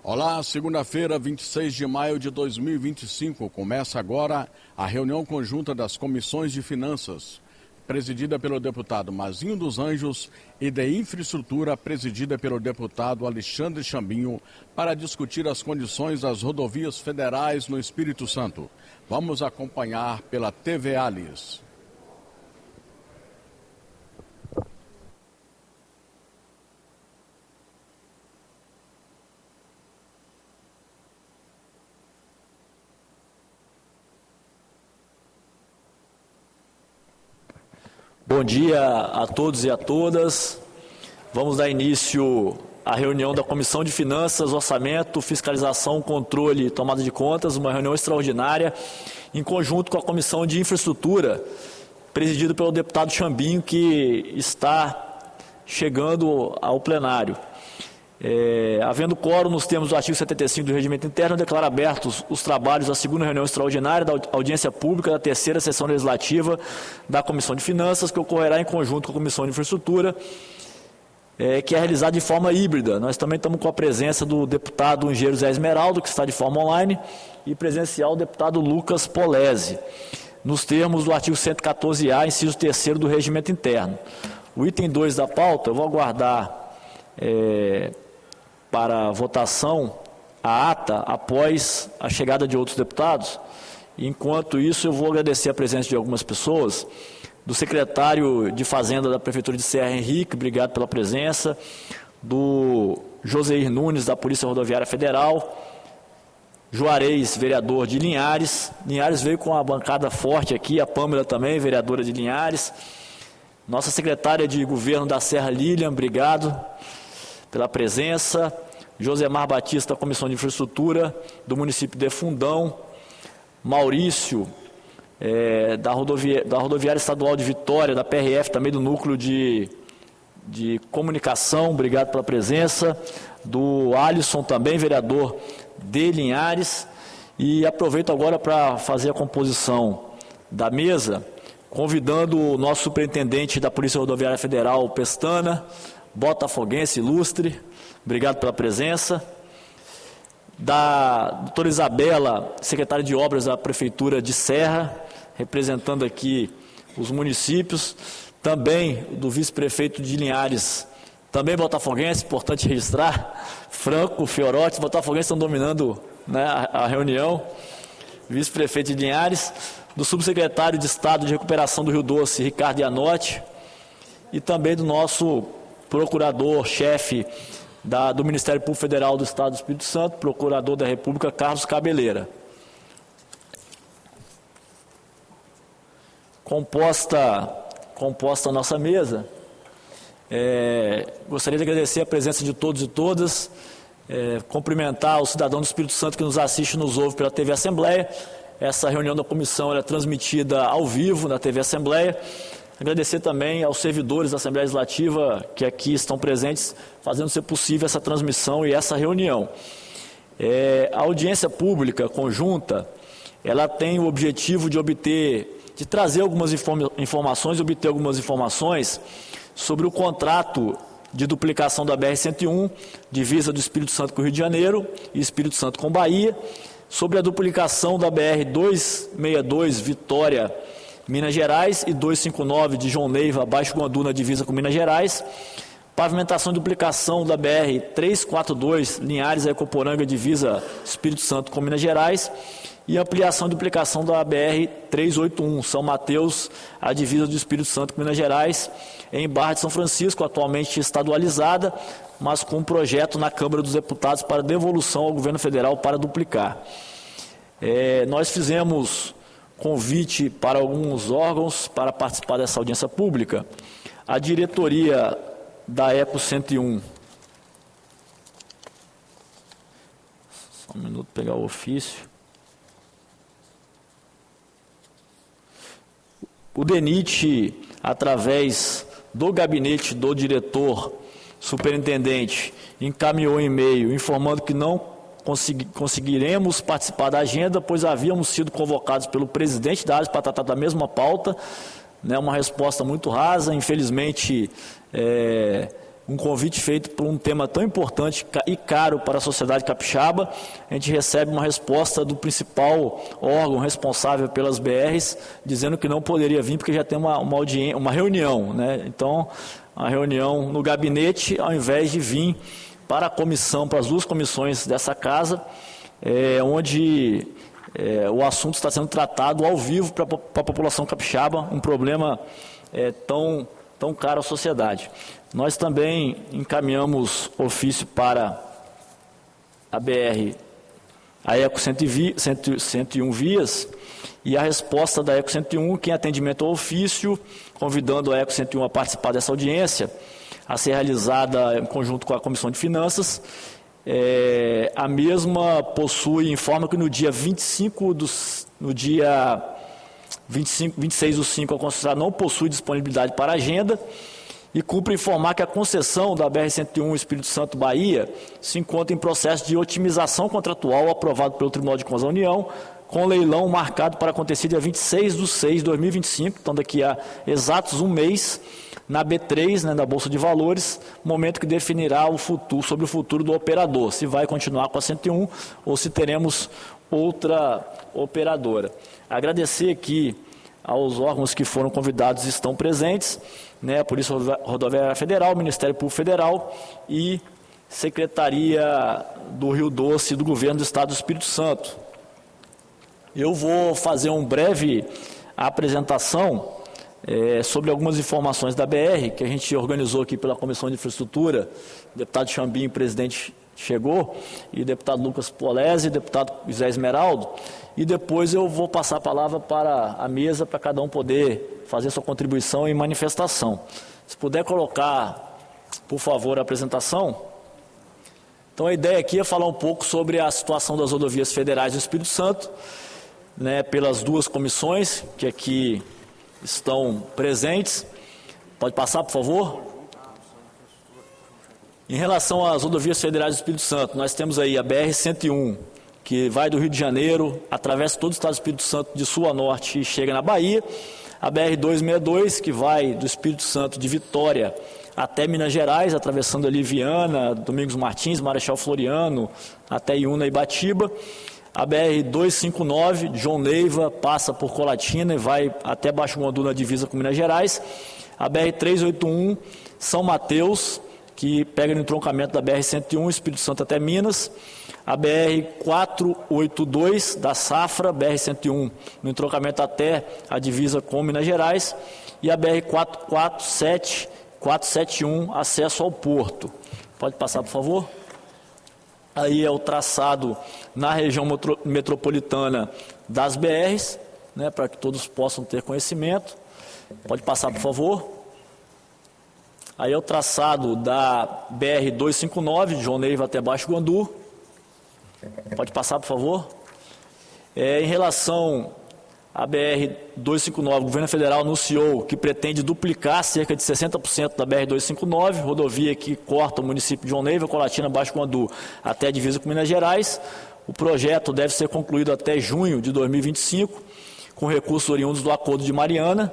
Olá, segunda-feira, 26 de maio de 2025. Começa agora a reunião conjunta das comissões de finanças, presidida pelo deputado Mazinho dos Anjos, e de infraestrutura, presidida pelo deputado Alexandre Chambinho, para discutir as condições das rodovias federais no Espírito Santo. Vamos acompanhar pela TV Alice. Bom dia a todos e a todas. Vamos dar início à reunião da Comissão de Finanças, Orçamento, Fiscalização, Controle e Tomada de Contas, uma reunião extraordinária, em conjunto com a Comissão de Infraestrutura, presidida pelo deputado Chambinho, que está chegando ao plenário. Havendo quórum nos termos do artigo 75 do Regimento Interno, declaro abertos os trabalhos da segunda reunião extraordinária da audiência pública da terceira sessão legislativa da Comissão de Finanças, que ocorrerá em conjunto com a Comissão de Infraestrutura, que é realizada de forma híbrida. Nós também estamos com a presença do deputado engenheiro Zé Esmeraldo, que está de forma online, e presencial o deputado Lucas Polese, nos termos do artigo 114-A, inciso 3º do Regimento Interno. O item 2 da pauta, eu vou aguardar para votação a ata após a chegada de outros deputados. Enquanto isso, eu vou agradecer a presença de algumas pessoas, do secretário de Fazenda da Prefeitura de Serra, Henrique, obrigado pela presença, do Joseir Nunes, da Polícia Rodoviária Federal, Juarez, vereador de Linhares. Linhares veio com uma bancada forte aqui, a Pâmela também, vereadora de Linhares. Nossa secretária de Governo da Serra, Lilian, obrigado pela presença. Josemar Batista, da Comissão de Infraestrutura do município de Fundão. Maurício, da Rodoviária Estadual de Vitória, da PRF, também do Núcleo de Comunicação, obrigado pela presença. Do Alisson, também vereador de Linhares. E aproveito agora para fazer a composição da mesa, convidando o nosso superintendente da Polícia Rodoviária Federal, Pestana, botafoguense ilustre, obrigado pela presença. Da doutora Isabela, secretária de Obras da Prefeitura de Serra, representando aqui os municípios. Também do vice-prefeito de Linhares, também botafoguense, importante registrar, Franco Fiorotti, os botafoguenses estão dominando, né, a reunião. Vice-prefeito de Linhares, do subsecretário de Estado de Recuperação do Rio Doce, Ricardo Ianotti, e também do nosso procurador-chefe do Ministério Público Federal do Estado do Espírito Santo, procurador da República, Carlos Cabeleira. Composta a nossa mesa, gostaria de agradecer a presença de todos e todas, cumprimentar o cidadão do Espírito Santo que nos assiste e nos ouve pela TV Assembleia. Essa reunião da comissão é transmitida ao vivo na TV Assembleia. Agradecer também aos servidores da Assembleia Legislativa que aqui estão presentes, fazendo ser possível essa transmissão e essa reunião. A audiência pública conjunta, ela tem o objetivo de trazer algumas informações, obter algumas informações sobre o contrato de duplicação da BR-101, divisa do Espírito Santo com o Rio de Janeiro e Espírito Santo com Bahia, sobre a duplicação da BR-262, Vitória, Minas Gerais, e 259 de João Neiva, Baixo Guandu, na divisa com Minas Gerais, pavimentação e duplicação da BR-342, Linhares a Ecoporanga, divisa Espírito Santo com Minas Gerais, e ampliação e duplicação da BR-381, São Mateus, a divisa do Espírito Santo com Minas Gerais, em Barra de São Francisco, atualmente estadualizada, mas com um projeto na Câmara dos Deputados para devolução ao governo federal para duplicar. Nós fizemos convite para alguns órgãos para participar dessa audiência pública. A diretoria da ECO 101. Só um minuto, pegar o ofício. O DENIT, através do gabinete do diretor superintendente, encaminhou um e-mail informando que não conseguiremos participar da agenda, pois havíamos sido convocados pelo presidente da ASE para tratar da mesma pauta, né, uma resposta muito rasa. Infelizmente, um convite feito por um tema tão importante e caro para a sociedade capixaba, a gente recebe uma resposta do principal órgão responsável pelas BRs, dizendo que não poderia vir porque já tem uma reunião, né? Então, a reunião no gabinete, ao invés de vir para a comissão, para as duas comissões dessa casa, onde o assunto está sendo tratado ao vivo para a população capixaba, um problema tão caro à sociedade. Nós também encaminhamos ofício para a BR, a ECO 101 Vias, e a resposta da ECO 101, que em atendimento ao ofício, convidando a ECO 101 a participar dessa audiência, a ser realizada em conjunto com a Comissão de Finanças. A mesma informa que no dia 26 do 5, a concessionária não possui disponibilidade para agenda e cumpre informar que a concessão da BR-101 Espírito Santo Bahia se encontra em processo de otimização contratual aprovado pelo Tribunal de Contas da União, com leilão marcado para acontecer dia 26 de 6 de 2025, então daqui a exatos um mês, na B3, né, da Bolsa de Valores, momento que definirá sobre o futuro do operador, se vai continuar com a 101 ou se teremos outra operadora. Agradecer aqui aos órgãos que foram convidados e estão presentes, né, a Polícia Rodoviária Federal, Ministério Público Federal e Secretaria do Rio Doce do Governo do Estado do Espírito Santo. Eu vou fazer uma breve apresentação sobre algumas informações da BR, que a gente organizou aqui pela Comissão de Infraestrutura. O deputado Chambim, presidente, chegou, e o deputado Lucas Polese, e o deputado José Esmeraldo, e depois eu vou passar a palavra para a mesa, para cada um poder fazer sua contribuição e manifestação. Se puder colocar, por favor, a apresentação. Então a ideia aqui é falar um pouco sobre a situação das rodovias federais do Espírito Santo, né, pelas duas comissões que aqui estão presentes. Pode passar, por favor? Em relação às rodovias federais do Espírito Santo, nós temos aí a BR-101, que vai do Rio de Janeiro, atravessa todo o estado do Espírito Santo de sul a norte e chega na Bahia. A BR-262, que vai do Espírito Santo de Vitória até Minas Gerais, atravessando ali Viana, Domingos Martins, Marechal Floriano, até Iuna e Ibatiba. A BR-259, de João Neiva, passa por Colatina e vai até Baixo Guandu, na divisa com Minas Gerais. A BR-381, São Mateus, que pega no entroncamento da BR-101, Espírito Santo até Minas. A BR-482, da Safra, BR-101, no entroncamento até a divisa com Minas Gerais. E a BR-471, acesso ao Porto. Pode passar, por favor? Aí é o traçado na região metropolitana das BRs, né, para que todos possam ter conhecimento. Pode passar, por favor. Aí é o traçado da BR-259, de João Neiva até Baixo Guandu. Pode passar, por favor. Em relação à BR-259, o governo federal anunciou que pretende duplicar cerca de 60% da BR-259, rodovia que corta o município de João Neiva, Colatina, Baixo Guandu, até a divisa com Minas Gerais. O projeto deve ser concluído até junho de 2025, com recursos oriundos do Acordo de Mariana.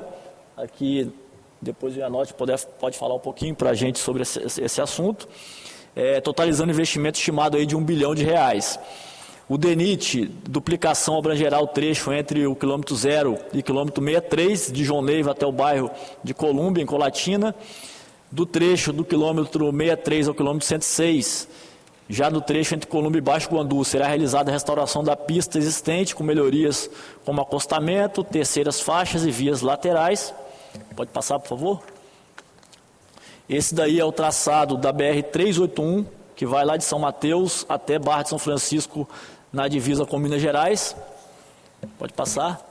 Aqui, depois de anote, pode falar um pouquinho para a gente sobre esse assunto. Totalizando investimento estimado aí de R$1 bilhão. O DENIT, duplicação abrangerá o trecho entre o quilômetro 0 e quilômetro 63, de João Neiva até o bairro de Colúmbia, em Colatina. Do trecho do quilômetro 63 ao quilômetro 106, já no trecho entre Colúmbia e Baixo Guandu, será realizada a restauração da pista existente, com melhorias como acostamento, terceiras faixas e vias laterais. Pode passar, por favor? Esse daí é o traçado da BR-381, que vai lá de São Mateus até Barra de São Francisco, na divisa com Minas Gerais. Pode passar.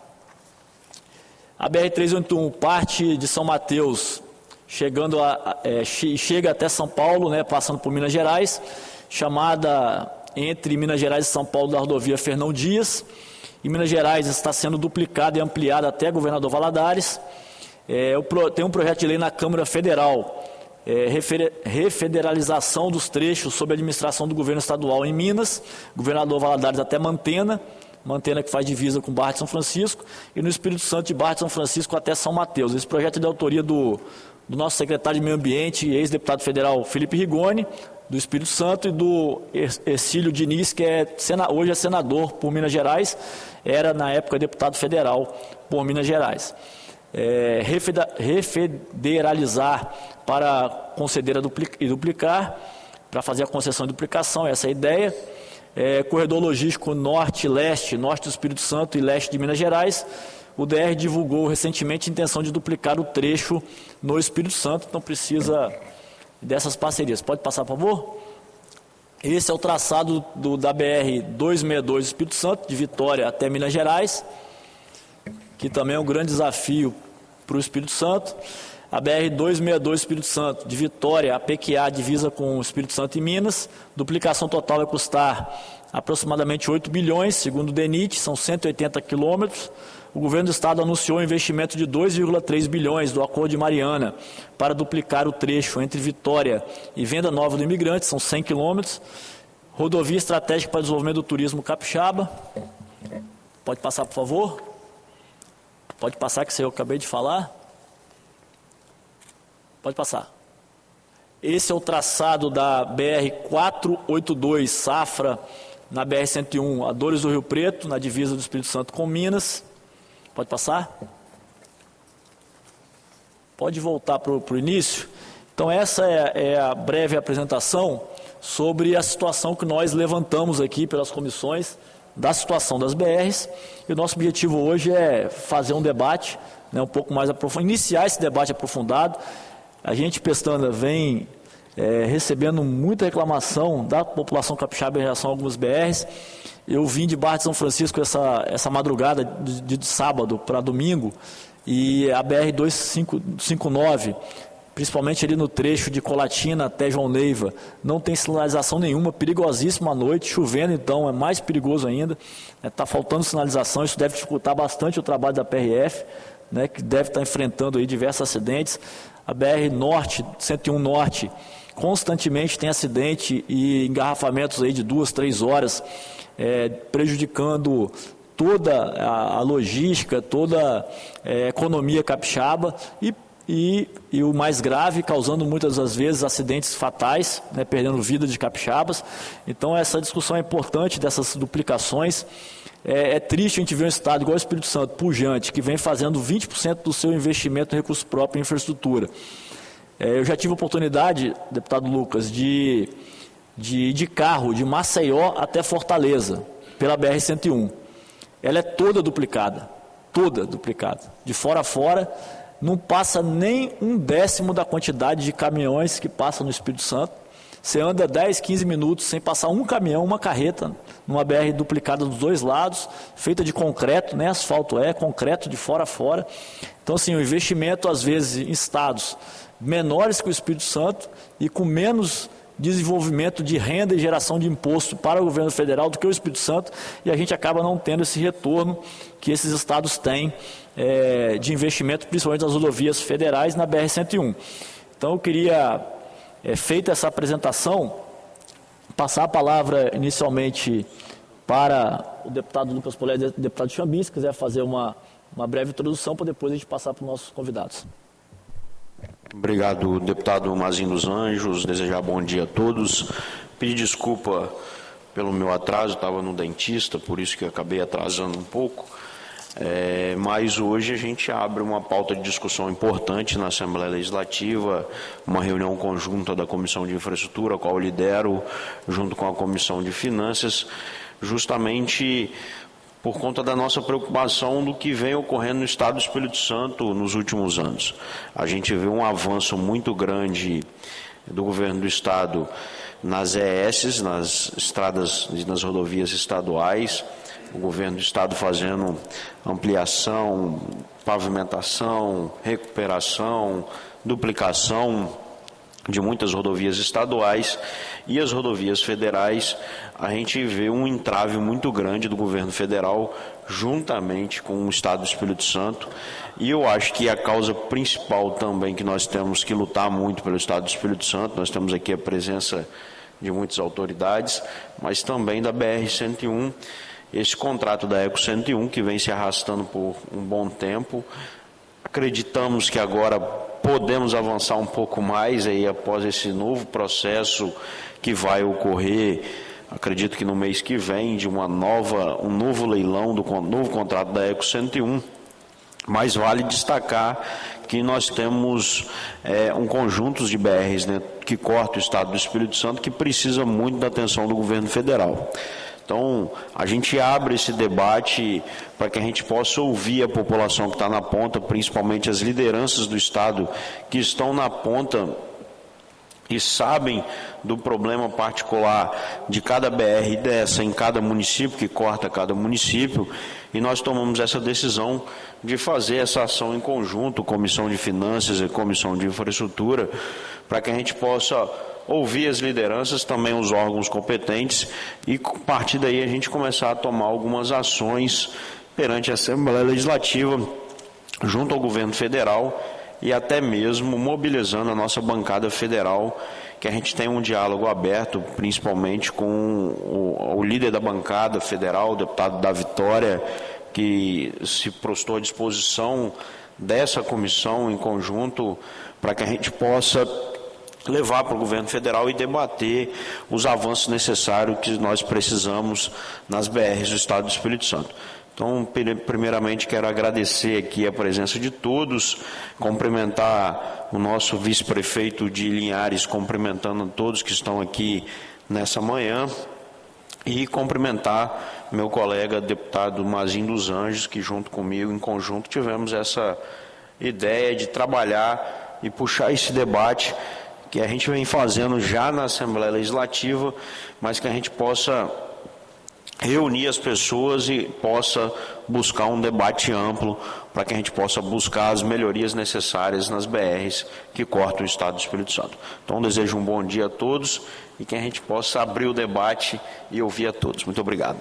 A BR-381 parte de São Mateus, chega até São Paulo, né, passando por Minas Gerais, chamada entre Minas Gerais e São Paulo da rodovia Fernão Dias. E Minas Gerais está sendo duplicada e ampliada até Governador Valadares. Tem um projeto de lei na Câmara Federal, refederalização dos trechos sob a administração do governo estadual em Minas, Governador Valadares até Mantena, Mantena, que faz divisa com Barra de São Francisco, e no Espírito Santo, de Barra de São Francisco até São Mateus. Esse projeto é de autoria do nosso secretário de Meio Ambiente e ex-deputado federal Felipe Rigoni, do Espírito Santo, e do Ercílio Diniz, que hoje é senador por Minas Gerais, era na época deputado federal por Minas Gerais. Refederalizar para conceder e duplicar, para fazer a concessão e duplicação, essa é a ideia. Corredor logístico norte-leste, norte do Espírito Santo e leste de Minas Gerais. O DR divulgou recentemente a intenção de duplicar o trecho no Espírito Santo, então precisa dessas parcerias. Pode passar, por favor? Esse é o traçado da BR-262 Espírito Santo, de Vitória até Minas Gerais, que também é um grande desafio para o Espírito Santo. A BR-262 Espírito Santo, de Vitória a Pequiá, divisa com o Espírito Santo e Minas. Duplicação total vai custar aproximadamente 8 bilhões, segundo o DENIT, são 180 quilômetros. O governo do estado anunciou um investimento de 2,3 bilhões do Acordo de Mariana para duplicar o trecho entre Vitória e Venda Nova do Imigrante, são 100 quilômetros. Rodovia estratégica para o desenvolvimento do turismo capixaba. Pode passar, por favor? Pode passar, que isso eu acabei de falar. Pode passar. Esse é o traçado da BR-482 Safra, na BR-101, a Dores do Rio Preto, na divisa do Espírito Santo com Minas. Pode passar? Pode voltar para o início? Então essa é a breve apresentação sobre a situação que nós levantamos aqui pelas comissões, da situação das BRs, e o nosso objetivo hoje é fazer um debate, um pouco mais aprofundado, iniciar esse debate aprofundado. A gente, Pestana, vem recebendo muita reclamação da população capixaba em relação a algumas BRs. Eu vim de Barra de São Francisco essa madrugada de sábado para domingo, e a BR-259, principalmente ali no trecho de Colatina até João Neiva, não tem sinalização nenhuma, perigosíssimo à noite, chovendo então é mais perigoso ainda, está faltando sinalização, isso deve dificultar bastante o trabalho da PRF, que deve estar enfrentando aí diversos acidentes. A BR Norte, 101 Norte, constantemente tem acidente e engarrafamentos aí de 2, 3 horas, prejudicando toda a logística, toda a economia capixaba e o mais grave, causando muitas das vezes acidentes fatais, perdendo vida de capixabas. Então essa discussão é importante dessas duplicações. É triste a gente ver um estado igual o Espírito Santo, pujante, que vem fazendo 20% do seu investimento em recurso próprio em infraestrutura. Eu já tive a oportunidade, deputado Lucas, de ir de carro de Maceió até Fortaleza, pela BR-101. Ela é toda duplicada, de fora a fora, não passa nem 1/10 da quantidade de caminhões que passam no Espírito Santo. Você anda 10, 15 minutos sem passar um caminhão, uma carreta, numa BR duplicada dos dois lados, feita de concreto, nem asfalto concreto de fora a fora. Então, assim, o investimento, às vezes, em estados menores que o Espírito Santo e com menos desenvolvimento de renda e geração de imposto para o governo federal do que o Espírito Santo, e a gente acaba não tendo esse retorno que esses estados têm de investimento, principalmente nas rodovias federais na BR-101. Então, eu queria, feita essa apresentação, passar a palavra inicialmente para o deputado Lucas Polé e o deputado Chambim, se quiser fazer uma breve introdução, para depois a gente passar para os nossos convidados. Obrigado, deputado Mazinho dos Anjos. Desejar bom dia a todos. Pedir desculpa pelo meu atraso, estava no dentista, por isso que eu acabei atrasando um pouco. Mas hoje a gente abre uma pauta de discussão importante na Assembleia Legislativa, uma reunião conjunta da Comissão de Infraestrutura, a qual eu lidero, junto com a Comissão de Finanças, justamente por conta da nossa preocupação do que vem ocorrendo no Estado do Espírito Santo nos últimos anos. A gente vê um avanço muito grande do governo do Estado nas ES, nas estradas e nas rodovias estaduais, o governo do Estado fazendo ampliação, pavimentação, recuperação, duplicação de muitas rodovias estaduais, e as rodovias federais, a gente vê um entrave muito grande do governo federal juntamente com o Estado do Espírito Santo, e eu acho que a causa principal também que nós temos que lutar muito pelo Estado do Espírito Santo, nós temos aqui a presença de muitas autoridades, mas também da BR-101, esse contrato da Eco 101, que vem se arrastando por um bom tempo. Acreditamos que agora podemos avançar um pouco mais aí após esse novo processo que vai ocorrer, acredito que no mês que vem, de um novo leilão do novo contrato da Eco 101. Mas vale destacar que nós temos um conjunto de BRs, né, que corta o estado do Espírito Santo, que precisa muito da atenção do governo federal. Então, a gente abre esse debate para que a gente possa ouvir a população que está na ponta, principalmente as lideranças do estado que estão na ponta e sabem do problema particular de cada BR dessa em cada município, que corta cada município, e nós tomamos essa decisão de fazer essa ação em conjunto, Comissão de Finanças e Comissão de Infraestrutura, para que a gente possa ouvir as lideranças, também os órgãos competentes, e a partir daí a gente começar a tomar algumas ações perante a Assembleia Legislativa, junto ao governo federal, e até mesmo mobilizando a nossa bancada federal, que a gente tem um diálogo aberto, principalmente com o líder da bancada federal, o deputado da Vitória, que se prostou à disposição dessa comissão em conjunto, para que a gente possa levar para o governo federal e debater os avanços necessários que nós precisamos nas BRs do estado do Espírito Santo. Então, primeiramente, quero agradecer aqui a presença de todos, cumprimentar o nosso vice-prefeito de Linhares, cumprimentando todos que estão aqui nessa manhã, e cumprimentar meu colega deputado Mazinho dos Anjos, que junto comigo, em conjunto, tivemos essa ideia de trabalhar e puxar esse debate que a gente vem fazendo já na Assembleia Legislativa, mas que a gente possa reunir as pessoas e possa buscar um debate amplo para que a gente possa buscar as melhorias necessárias nas BRs que cortam o estado do Espírito Santo. Então, desejo um bom dia a todos e que a gente possa abrir o debate e ouvir a todos. Muito obrigado.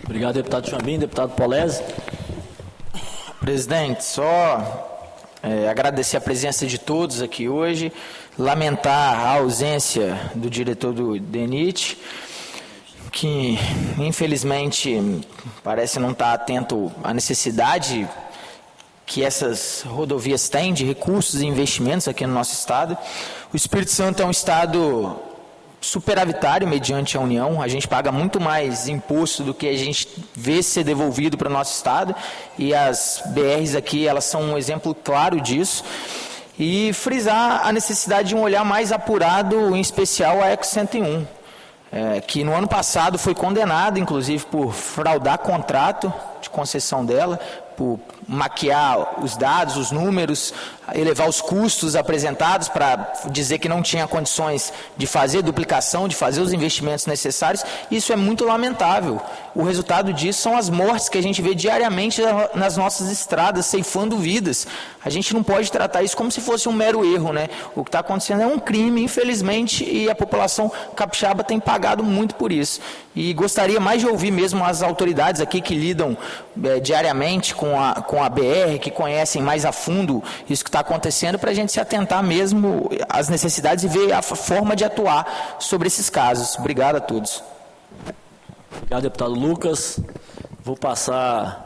Obrigado, deputado Chambim. Deputado Polese. Presidente, só agradecer a presença de todos aqui hoje, lamentar a ausência do diretor do DENIT, que infelizmente parece não estar atento à necessidade que essas rodovias têm de recursos e investimentos aqui no nosso estado. O Espírito Santo é um estado superavitário mediante a União, a gente paga muito mais imposto do que a gente vê ser devolvido para o nosso estado, e as BRs aqui, elas são um exemplo claro disso, e frisar a necessidade de um olhar mais apurado, em especial a Eco 101, que no ano passado foi condenada, inclusive, por fraudar contrato de concessão dela, por maquiar os dados, os números, elevar os custos apresentados para dizer que não tinha condições de fazer duplicação, de fazer os investimentos necessários. Isso é muito lamentável. O resultado disso são as mortes que a gente vê diariamente nas nossas estradas, ceifando vidas. A gente não pode tratar isso como se fosse um mero erro, né? O que está acontecendo é um crime, infelizmente, e a população capixaba tem pagado muito por isso. E gostaria mais de ouvir mesmo as autoridades aqui que lidam diariamente com a BR, que conhecem mais a fundo isso que está acontecendo, para a gente se atentar mesmo às necessidades e ver a forma de atuar sobre esses casos. Obrigado a todos. Obrigado, deputado Lucas. Vou passar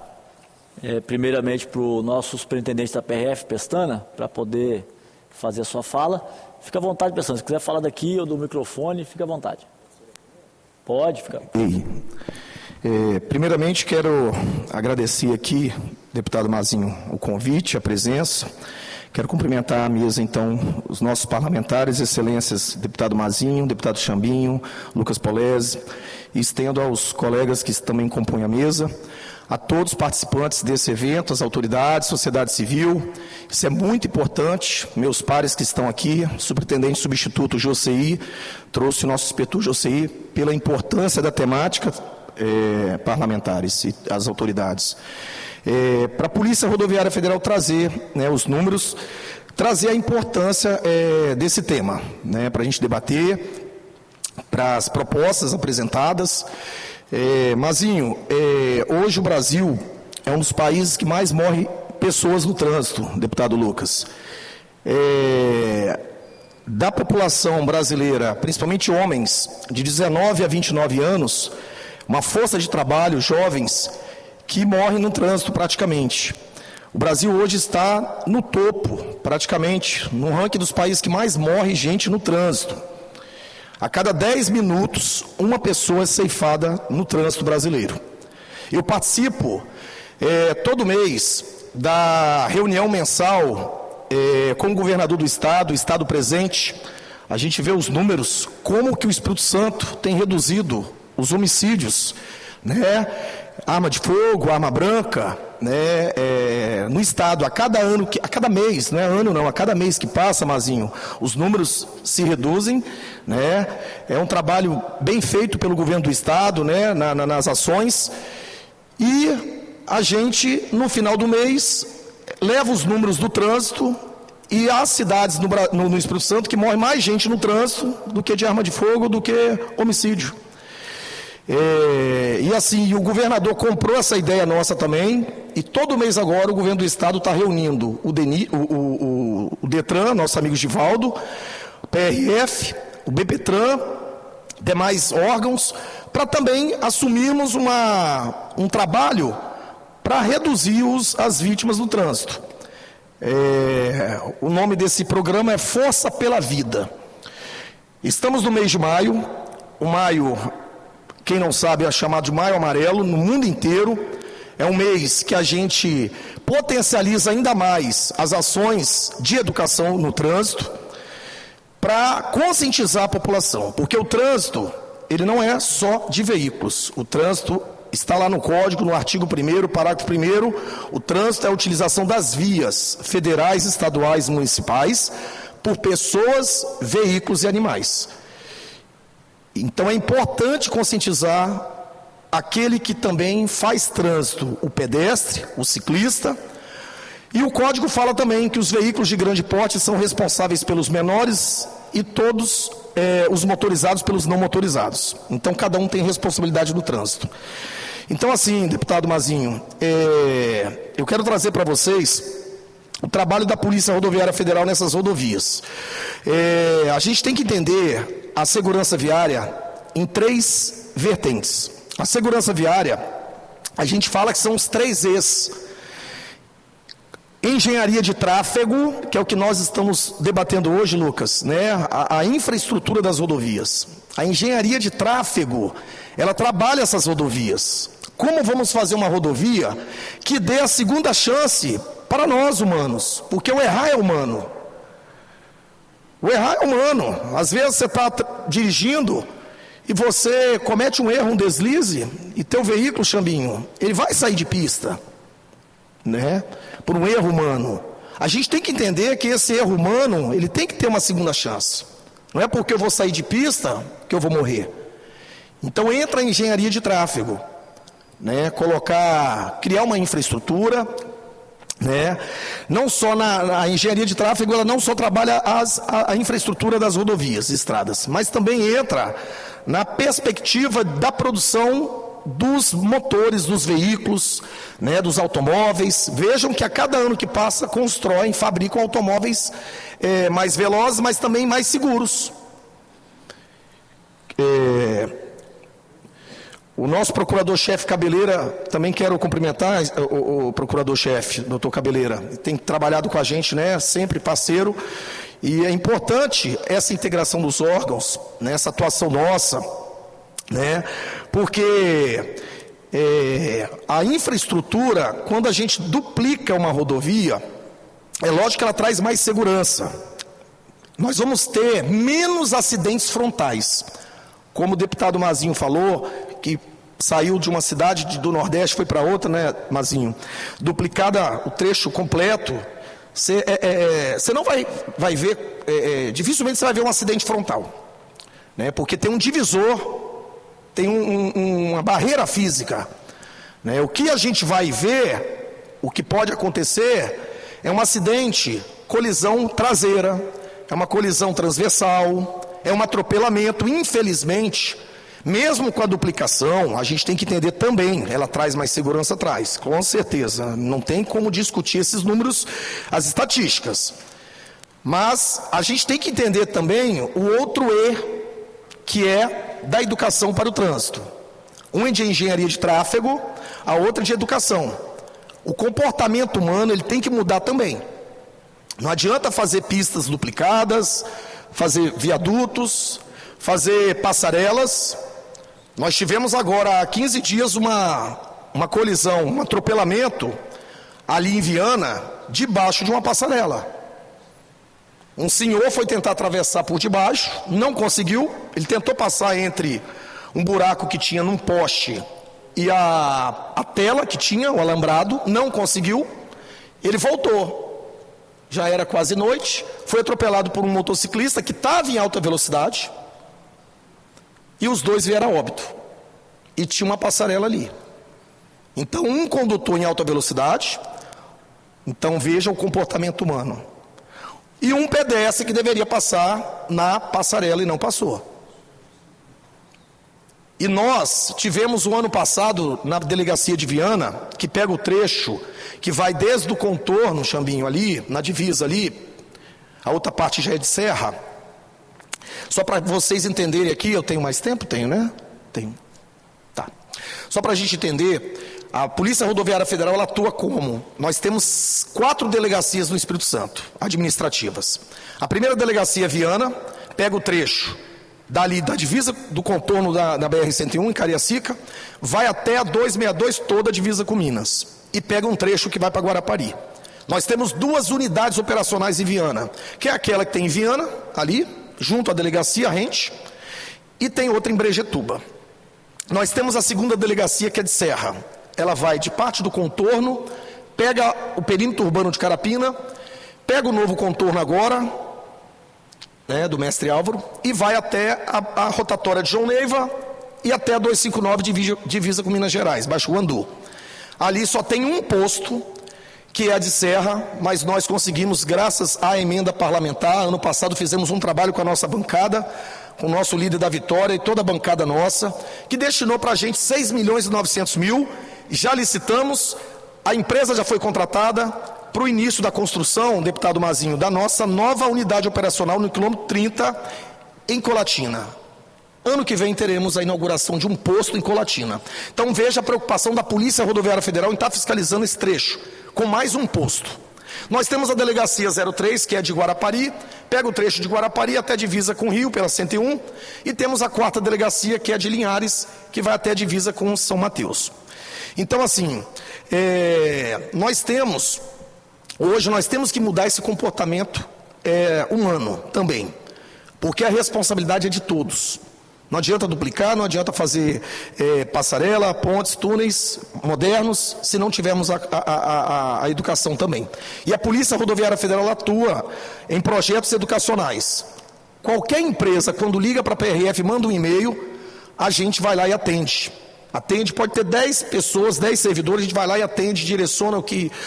primeiramente para o nosso superintendente da PRF, Pestana, para poder fazer a sua fala. Fica à vontade, Pestana. Se quiser falar daqui ou do microfone, fica à vontade. Pode ficar. Primeiramente, quero agradecer aqui, deputado Mazinho, o convite, a presença. Quero cumprimentar a mesa, então, os nossos parlamentares, excelências, deputado Mazinho, deputado Chambinho, Lucas Polese, e estendo aos colegas que também compõem a mesa, a todos os participantes desse evento, as autoridades, sociedade civil. Isso é muito importante. Meus pares que estão aqui, superintendente substituto Josei, trouxe o nosso inspetor Josei pela importância da temática, parlamentares e as autoridades. Para a Polícia Rodoviária Federal trazer os números, trazer a importância desse tema, para a gente debater, para as propostas apresentadas. Mazinho, hoje o Brasil é um dos países que mais morre pessoas no trânsito, deputado Lucas. Da população brasileira, principalmente homens de 19 a 29 anos, uma força de trabalho, jovens, que morrem no trânsito praticamente. O Brasil hoje está no topo, praticamente, no ranking dos países que mais morre gente no trânsito. A cada 10 minutos, uma pessoa é ceifada no trânsito brasileiro. Eu participo todo mês da reunião mensal com o governador do Estado, o Estado presente. A gente vê os números, como que o Espírito Santo tem reduzido os homicídios, né? Arma de fogo, arma branca, né? No Estado, a cada mês, não é ano não, a cada mês que passa, Mazinho, os números se reduzem, né? É um trabalho bem feito pelo governo do Estado, né? Nas ações, e a gente, no final do mês, leva os números do trânsito, e há cidades no Espírito Santo que morre mais gente no trânsito do que de arma de fogo, do que homicídio. E assim, o governador comprou essa ideia nossa também, e todo mês agora o governo do Estado está reunindo o Detran, nossos amigos de Valdo, o PRF, o BPTran, demais órgãos, para também assumirmos um trabalho para reduzir as vítimas do trânsito. O nome desse programa é Força pela Vida. Estamos no mês de maio. O maio, quem não sabe, é chamado de Maio Amarelo no mundo inteiro. É um mês que a gente potencializa ainda mais as ações de educação no trânsito para conscientizar a população, porque o trânsito, ele não é só de veículos. O trânsito está lá no Código, no artigo 1º, parágrafo 1º, o trânsito é a utilização das vias federais, estaduais e municipais por pessoas, veículos e animais. Então é importante conscientizar aquele que também faz trânsito, o pedestre, o ciclista, e o Código fala também que os veículos de grande porte são responsáveis pelos menores e todos os motorizados pelos não motorizados. Então cada um tem responsabilidade no trânsito. Então assim, deputado Mazinho, eu quero trazer para vocês o trabalho da Polícia Rodoviária Federal nessas rodovias. A gente tem que entender a segurança viária em 3 vertentes. A segurança viária, a gente fala que são os 3 E's. Engenharia de tráfego, que é o que nós estamos debatendo hoje, Lucas, né? A infraestrutura das rodovias. A engenharia de tráfego, ela trabalha essas rodovias. Como vamos fazer uma rodovia que dê a segunda chance para nós humanos? Porque o errar é humano. O errar é humano. Às vezes você está dirigindo e você comete um erro, um deslize, e teu veículo, Chambinho, ele vai sair de pista, né? Por um erro humano. A gente tem que entender que esse erro humano, ele tem que ter uma segunda chance. Não é porque eu vou sair de pista que eu vou morrer. Então entra a engenharia de tráfego, né? Criar uma infraestrutura, né? Não só a engenharia de tráfego, ela não só trabalha a infraestrutura das rodovias, estradas, mas também entra na perspectiva da produção dos motores dos veículos, né, dos automóveis. Vejam que a cada ano que passa constroem, fabricam automóveis mais velozes, mas também mais seguros. O nosso procurador-chefe Cabeleira, também quero cumprimentar o procurador-chefe, doutor Cabeleira, tem trabalhado com a gente, né, sempre parceiro, e é importante essa integração dos órgãos, né, essa atuação nossa, né, porque a infraestrutura, quando a gente duplica uma rodovia, é lógico que ela traz mais segurança. Nós vamos ter menos acidentes frontais. Como o deputado Mazinho falou, que saiu de uma cidade do Nordeste, foi para outra, né, Mazinho? Duplicada o trecho completo, você não vai ver, dificilmente você vai ver um acidente frontal, né? Porque tem um divisor, tem uma barreira física, né? O que a gente vai ver, o que pode acontecer, é um acidente, colisão traseira, é uma colisão transversal, é um atropelamento. Infelizmente, mesmo com a duplicação, a gente tem que entender também, ela traz mais segurança, traz, com certeza, não tem como discutir esses números, as estatísticas, mas a gente tem que entender também o outro E, que é da educação para o trânsito. Uma de engenharia de tráfego, a outra de educação. O comportamento humano ele tem que mudar também. Não adianta fazer pistas duplicadas, fazer viadutos, fazer passarelas. Nós tivemos agora há 15 dias uma colisão, um atropelamento ali em Viana, debaixo de uma passarela. Um senhor foi tentar atravessar por debaixo, não conseguiu. Ele tentou passar entre um buraco que tinha num poste e a tela que tinha, o alambrado, não conseguiu. Ele voltou. Já era quase noite, foi atropelado por um motociclista que estava em alta velocidade e os dois vieram a óbito. E tinha uma passarela ali. Então, um condutor em alta velocidade, então veja o comportamento humano. E um pedestre que deveria passar na passarela e não passou. E nós tivemos o ano passado, na delegacia de Viana, que pega o trecho, que vai desde o contorno, Chambinho, ali, na divisa ali, a outra parte já é de serra. Só para vocês entenderem aqui, eu tenho mais tempo? Tenho, né? Tenho. Tá. Só para a gente entender, a Polícia Rodoviária Federal, ela atua como? Nós temos 4 delegacias no Espírito Santo, administrativas. A primeira delegacia é Viana, pega o trecho dali da divisa do contorno da BR-101 em Cariacica, vai até a 262, toda a divisa com Minas, e pega um trecho que vai para Guarapari. Nós temos 2 unidades operacionais em Viana, que é aquela que tem em Viana, ali, junto à delegacia Rente, e tem outra em Brejetuba. Nós temos a segunda delegacia, que é de Serra. Ela vai de parte do contorno, pega o perímetro urbano de Carapina, pega o novo contorno agora, né, do Mestre Álvaro, e vai até a rotatória de João Neiva e até a 259 divisa com Minas Gerais, Baixo Guandu. Ali só tem um posto, que é a de Serra, mas nós conseguimos, graças à emenda parlamentar, ano passado fizemos um trabalho com a nossa bancada, com o nosso líder da Vitória e toda a bancada nossa, que destinou para a gente 6.900.000, já licitamos, a empresa já foi contratada para o início da construção, deputado Mazinho, da nossa nova unidade operacional no quilômetro 30, em Colatina. Ano que vem teremos a inauguração de um posto em Colatina. Então veja a preocupação da Polícia Rodoviária Federal em estar fiscalizando esse trecho, com mais um posto. Nós temos a delegacia 03, que é de Guarapari, pega o trecho de Guarapari até a divisa com o Rio, pela 101, e temos a 4ª delegacia, que é de Linhares, que vai até a divisa com São Mateus. Então, assim, hoje nós temos que mudar esse comportamento humano também, porque a responsabilidade é de todos. Não adianta duplicar, não adianta fazer passarela, pontes, túneis modernos, se não tivermos a educação também. E a Polícia Rodoviária Federal atua em projetos educacionais. Qualquer empresa, quando liga para a PRF, manda um e-mail, a gente vai lá e atende. Atende, pode ter 10 pessoas, 10 servidores, a gente vai lá e atende, direciona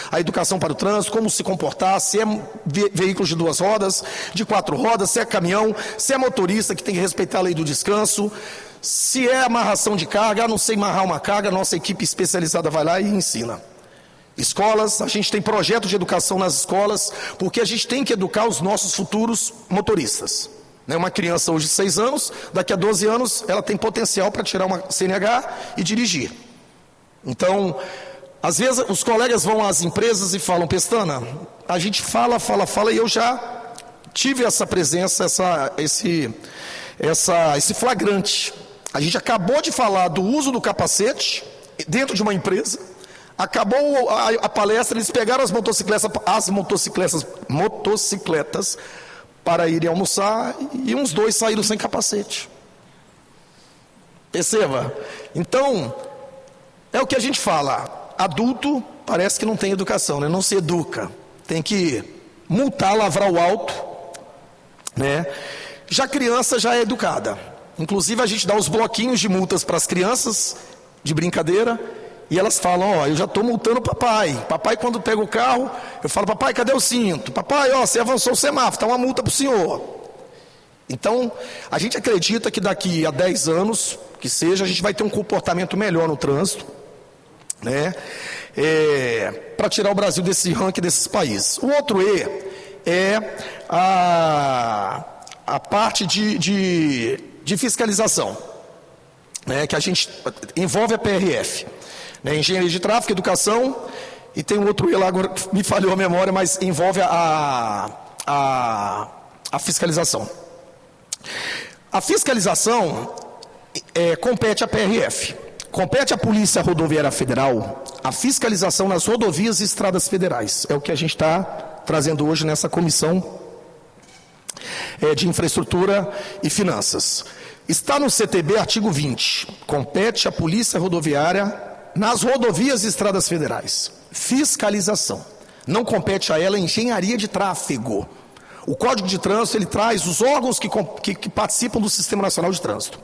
a educação para o trânsito, como se comportar, se é veículo de 2 rodas, de 4 rodas, se é caminhão, se é motorista que tem que respeitar a lei do descanso, se é amarração de carga, não sei amarrar uma carga, nossa equipe especializada vai lá e ensina. Escolas, a gente tem projeto de educação nas escolas, porque a gente tem que educar os nossos futuros motoristas. Uma criança hoje de 6 anos, daqui a 12 anos, ela tem potencial para tirar uma CNH e dirigir. Então, às vezes os colegas vão às empresas e falam, Pestana, a gente fala, e eu já tive essa presença, esse flagrante. A gente acabou de falar do uso do capacete dentro de uma empresa, acabou a palestra, eles pegaram as motocicletas para irem almoçar, e uns 2 saíram sem capacete. Perceba? Então, é o que a gente fala, adulto parece que não tem educação, né? Não se educa, tem que multar, lavrar o alto, né? Já a criança já é educada, inclusive a gente dá os bloquinhos de multas para as crianças, de brincadeira, e elas falam, eu já estou multando o papai. Papai, quando pega o carro, eu falo, papai, cadê o cinto? Papai, você avançou o semáforo, está uma multa para o senhor. Então, a gente acredita que daqui a 10 anos, que seja, a gente vai ter um comportamento melhor no trânsito, né? Para tirar o Brasil desse ranking desses países. O outro é a parte de fiscalização. que a gente envolve a PRF, né, engenharia de tráfego, educação, e tem um outro lá, agora me falhou a memória, mas envolve a fiscalização. A fiscalização compete à PRF, compete à Polícia Rodoviária Federal a fiscalização nas rodovias e estradas federais. É o que a gente está trazendo hoje nessa comissão de infraestrutura e finanças. Está no CTB, artigo 20, compete à Polícia Rodoviária nas rodovias e estradas federais. Fiscalização. Não compete a ela engenharia de tráfego. O Código de Trânsito, ele traz os órgãos que participam do Sistema Nacional de Trânsito.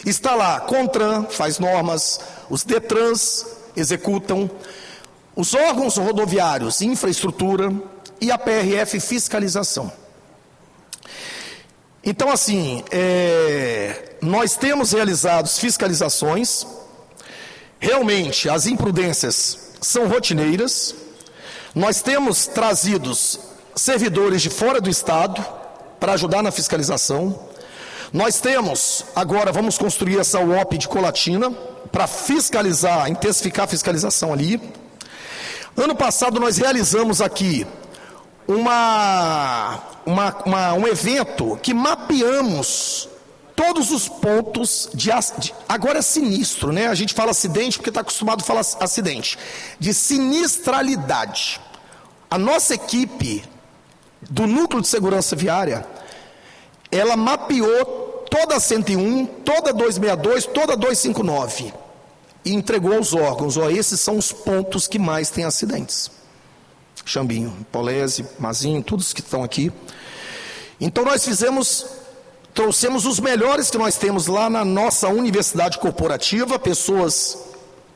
Está lá, CONTRAN faz normas, os DETRANS executam, os órgãos rodoviários, infraestrutura, e a PRF, fiscalização. Então, assim, nós temos realizado fiscalizações, realmente as imprudências são rotineiras, nós temos trazidos servidores de fora do Estado para ajudar na fiscalização, nós temos, agora vamos construir essa UOP de Colatina para fiscalizar, intensificar a fiscalização ali. Ano passado nós realizamos aqui um evento que mapeamos todos os pontos agora é sinistro, né? A gente fala acidente porque está acostumado a falar acidente, de sinistralidade. A nossa equipe do Núcleo de Segurança Viária, ela mapeou toda a 101, toda a 262, toda a 259 e entregou aos órgãos. Esses são os pontos que mais têm acidentes. Xambinho, Polese, Mazinho, todos que estão aqui. Então nós trouxemos os melhores que nós temos lá na nossa universidade corporativa, pessoas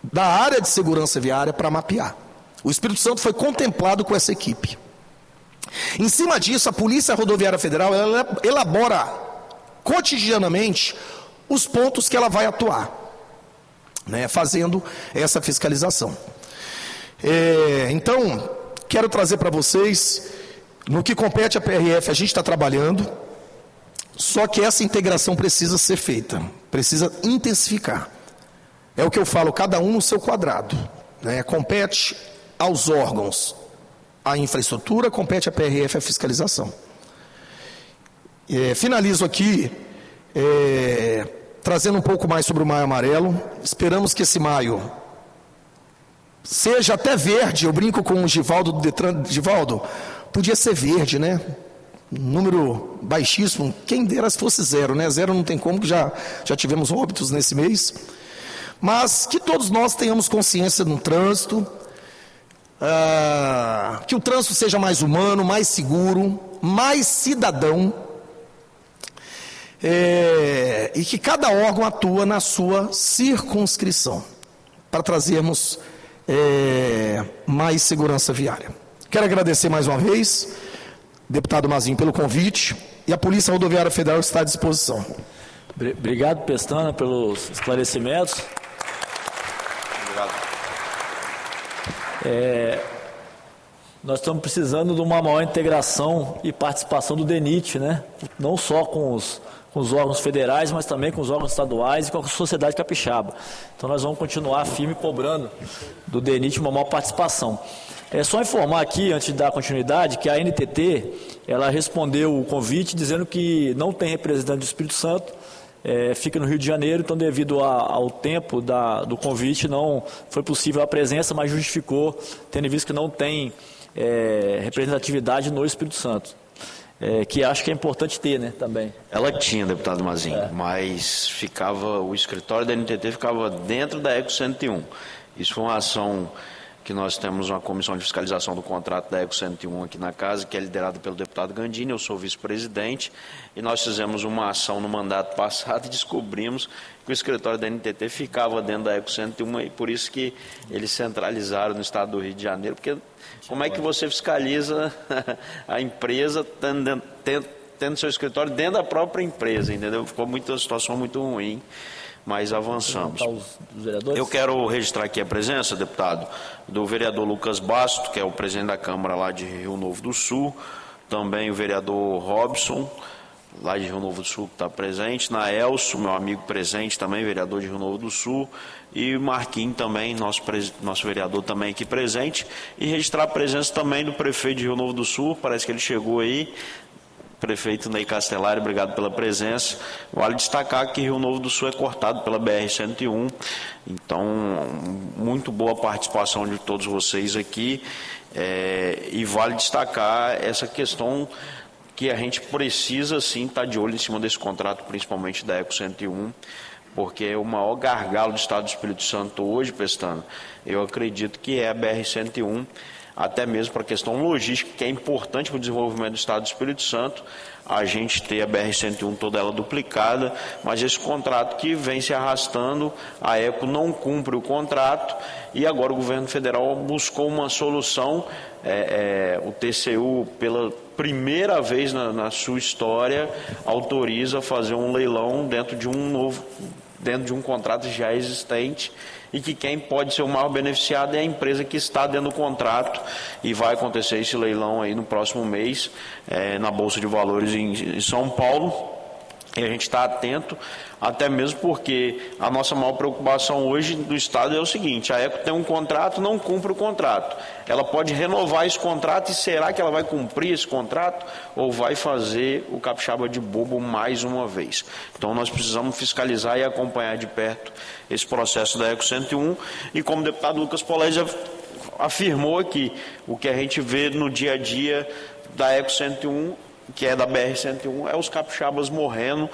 da área de segurança viária para mapear. O Espírito Santo foi contemplado com essa equipe. Em cima disso, a Polícia Rodoviária Federal ela elabora cotidianamente os pontos que ela vai atuar, né, fazendo essa fiscalização. Então, quero trazer para vocês, no que compete à PRF, a gente está trabalhando, só que essa integração precisa ser feita, precisa intensificar. É o que eu falo, cada um no seu quadrado, né? Compete aos órgãos a infraestrutura, compete à PRF a fiscalização. Finalizo aqui trazendo um pouco mais sobre o Maio Amarelo. Esperamos que esse maio seja até verde. Eu brinco com o Givaldo do Detran. Givaldo, podia ser verde, né? Número baixíssimo, quem dera se fosse zero, né? Zero não tem como, que já tivemos óbitos nesse mês. Mas que todos nós tenhamos consciência no trânsito, que o trânsito seja mais humano, mais seguro, mais cidadão, e que cada órgão atua na sua circunscrição, para trazermos mais segurança viária. Quero agradecer mais uma vez, deputado Mazinho, pelo convite, e a Polícia Rodoviária Federal está à disposição. Obrigado, Pestana, pelos esclarecimentos. Obrigado. Nós estamos precisando de uma maior integração e participação do DENIT, né? Não só com os órgãos federais, mas também com os órgãos estaduais e com a sociedade capixaba. Então nós vamos continuar firme cobrando do DENIT uma maior participação. É só informar aqui, antes de dar continuidade, que a NTT, ela respondeu o convite dizendo que não tem representante do Espírito Santo, fica no Rio de Janeiro, então devido ao tempo do convite não foi possível a presença, mas justificou, tendo visto que não tem representatividade no Espírito Santo, que acho que é importante ter, né, também. Ela tinha, deputado Mazinho, mas o escritório da NTT ficava dentro da ECO 101. Isso foi uma ação que nós temos uma comissão de fiscalização do contrato da ECO 101 aqui na casa, que é liderada pelo deputado Gandini, eu sou vice-presidente, e nós fizemos uma ação no mandato passado e descobrimos que o escritório da NTT ficava dentro da ECO 101, e por isso que eles centralizaram no estado do Rio de Janeiro, porque como é que você fiscaliza a empresa tendo seu escritório dentro da própria empresa, entendeu? Ficou uma situação muito ruim. Mas avançamos. Eu quero registrar aqui a presença, deputado, do vereador Lucas Basto, que é o presidente da Câmara lá de Rio Novo do Sul, também o vereador Robson, lá de Rio Novo do Sul, que está presente, Naelso, meu amigo presente também, vereador de Rio Novo do Sul, e Marquinhos também, nosso vereador também aqui presente, e registrar a presença também do prefeito de Rio Novo do Sul, parece que ele chegou aí, prefeito Ney Castellari, obrigado pela presença. Vale destacar que Rio Novo do Sul é cortado pela BR-101, então muito boa a participação de todos vocês aqui, e vale destacar essa questão que a gente precisa sim estar de olho em cima desse contrato, principalmente da Eco 101, porque é o maior gargalo do Estado do Espírito Santo hoje, Pestana, eu acredito que é a BR-101, até mesmo para a questão logística, que é importante para o desenvolvimento do Estado do Espírito Santo, a gente ter a BR-101 toda ela duplicada, mas esse contrato que vem se arrastando, a ECO não cumpre o contrato, e agora o governo federal buscou uma solução, o TCU, pela primeira vez na sua história, autoriza fazer um leilão dentro de um contrato já existente, e que quem pode ser o maior beneficiado é a empresa que está dentro do contrato, e vai acontecer esse leilão aí no próximo mês, na Bolsa de Valores em São Paulo, e a gente está atento, até mesmo porque a nossa maior preocupação hoje do Estado é o seguinte: a ECO tem um contrato, não cumpre o contrato. Ela pode renovar esse contrato, e será que ela vai cumprir esse contrato ou vai fazer o capixaba de bobo mais uma vez? Então nós precisamos fiscalizar e acompanhar de perto esse processo da ECO 101, e como o deputado Lucas Polezi afirmou aqui, o que a gente vê no dia a dia da ECO 101, que é da BR-101, é os capixabas morrendo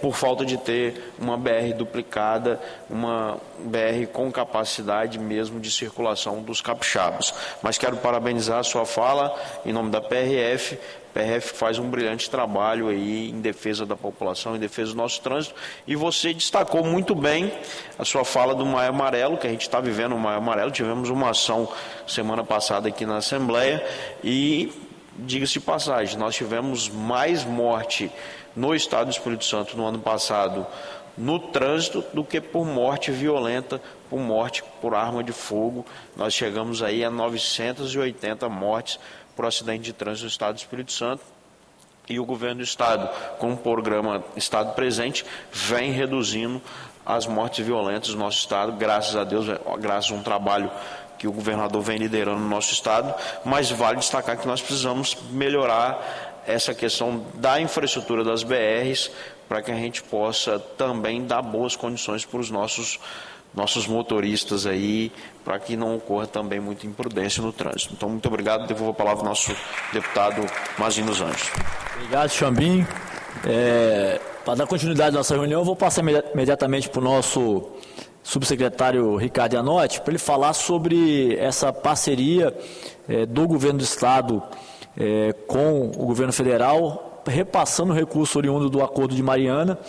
por falta de ter uma BR duplicada, uma BR com capacidade mesmo de circulação dos capixabas. Mas quero parabenizar a sua fala em nome da PRF. A PRF faz um brilhante trabalho aí em defesa da população, em defesa do nosso trânsito, e você destacou muito bem a sua fala do Maio Amarelo, que a gente está vivendo o Maio Amarelo. Tivemos uma ação semana passada aqui na Assembleia, e diga-se de passagem, nós tivemos mais morte no Estado do Espírito Santo no ano passado no trânsito do que por morte violenta, por morte por arma de fogo. Nós chegamos aí a 980 mortes por acidente de trânsito no Estado do Espírito Santo, e o governo do Estado, com o programa Estado Presente, vem reduzindo as mortes violentas no nosso Estado, graças a Deus, graças a um trabalho que o governador vem liderando no nosso Estado. Mas vale destacar que nós precisamos melhorar essa questão da infraestrutura das BRs, para que a gente possa também dar boas condições para os nossos motoristas aí, para que não ocorra também muita imprudência no trânsito. Então, muito obrigado. Devolvo a palavra ao nosso deputado Mazinho dos Anjos. Obrigado, Chambinho. Para dar continuidade à nossa reunião, eu vou passar imediatamente para o nosso subsecretário Ricardo Ianotti, para ele falar sobre essa parceria do governo do Estado com o governo federal, repassando o recurso oriundo do Acordo de Mariana,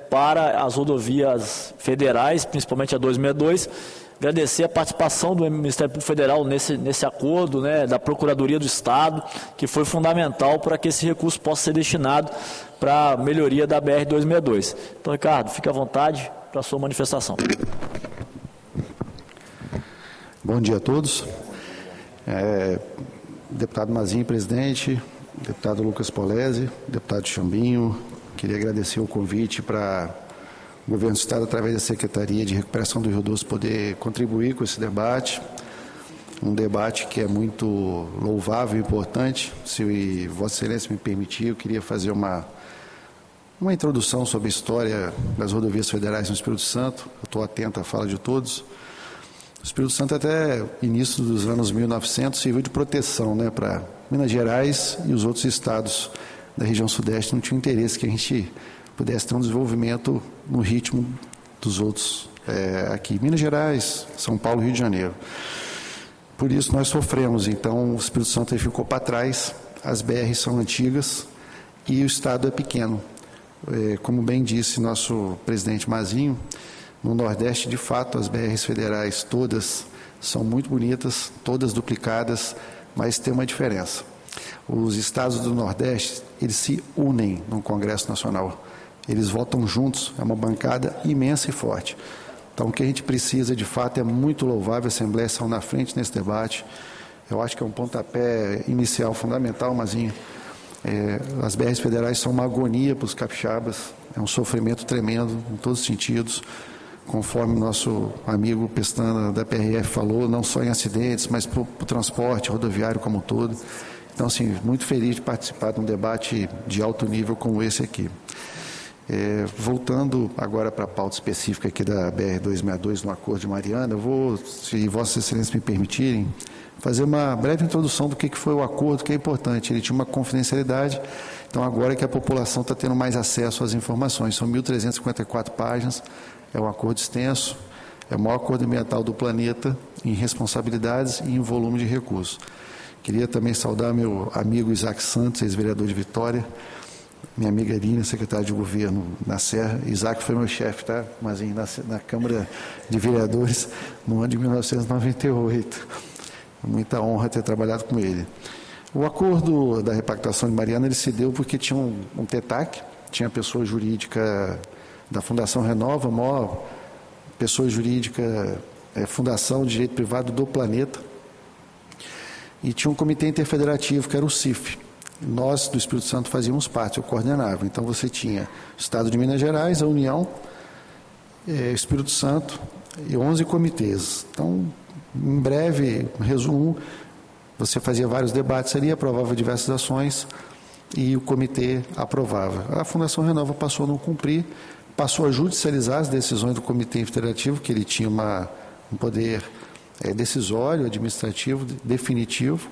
para as rodovias federais, principalmente a 262. Agradecer a participação do Ministério Público Federal nesse acordo, da Procuradoria do Estado, que foi fundamental para que esse recurso possa ser destinado para a melhoria da BR-262. Então, Ricardo, fique à vontade para a sua manifestação. Bom dia a todos. Deputado Mazinho, presidente, deputado Lucas Polezi, deputado Chambinho, queria agradecer o convite para o governo do Estado, através da Secretaria de Recuperação do Rio Doce, poder contribuir com esse debate. Um debate que é muito louvável e importante. Se Vossa Excelência me permitir, eu queria fazer uma introdução sobre a história das rodovias federais no Espírito Santo. Eu estou atento à fala de todos. O Espírito Santo, até início dos anos 1900, serviu de proteção para Minas Gerais, e os outros estados da região sudeste não tinham interesse que a gente pudesse ter um desenvolvimento no ritmo dos outros aqui. Minas Gerais, São Paulo, Rio de Janeiro. Por isso nós sofremos. Então o Espírito Santo aí ficou para trás, as BRs são antigas e o estado é pequeno. Como bem disse nosso presidente Mazinho, no Nordeste, de fato, as BRs federais todas são muito bonitas, todas duplicadas, mas tem uma diferença. Os estados do Nordeste, eles se unem no Congresso Nacional. Eles votam juntos, é uma bancada imensa e forte. Então, o que a gente precisa, de fato, é muito louvável, a Assembleia saiu na frente nesse debate. Eu acho que é um pontapé inicial fundamental, Mazinho, As BRs federais são uma agonia para os capixabas, é um sofrimento tremendo em todos os sentidos, conforme o nosso amigo Pestana da PRF falou, não só em acidentes, mas para o transporte rodoviário como um todo. Então, assim, muito feliz de participar de um debate de alto nível como esse aqui. Voltando agora para a pauta específica aqui da BR-262, no Acordo de Mariana, eu vou, se Vossas Excelências me permitirem, fazer uma breve introdução do que foi o acordo, que é importante. Ele tinha uma confidencialidade, então agora que a população está tendo mais acesso às informações. São 1.354 páginas, é um acordo extenso, é o maior acordo ambiental do planeta em responsabilidades e em volume de recursos. Queria também saudar meu amigo Isaac Santos, ex-vereador de Vitória, minha amiga Irina, secretária de governo na Serra. Isaac foi meu chefe, tá? Mas na Câmara de Vereadores no ano de 1998. Muita honra ter trabalhado com ele. O acordo da repactuação de Mariana, ele se deu porque tinha um TETAC, tinha a pessoa jurídica da Fundação Renova, a maior pessoa jurídica, Fundação de Direito Privado do planeta, e tinha um comitê interfederativo, que era o CIF. Nós, do Espírito Santo, fazíamos parte, eu coordenava. Então, você tinha o Estado de Minas Gerais, a União, Espírito Santo e 11 comitês. Então, em breve, resumo, você fazia vários debates ali, aprovava diversas ações e o comitê aprovava. A Fundação Renova passou a não cumprir, passou a judicializar as decisões do comitê federativo, que ele tinha um poder decisório, administrativo, definitivo,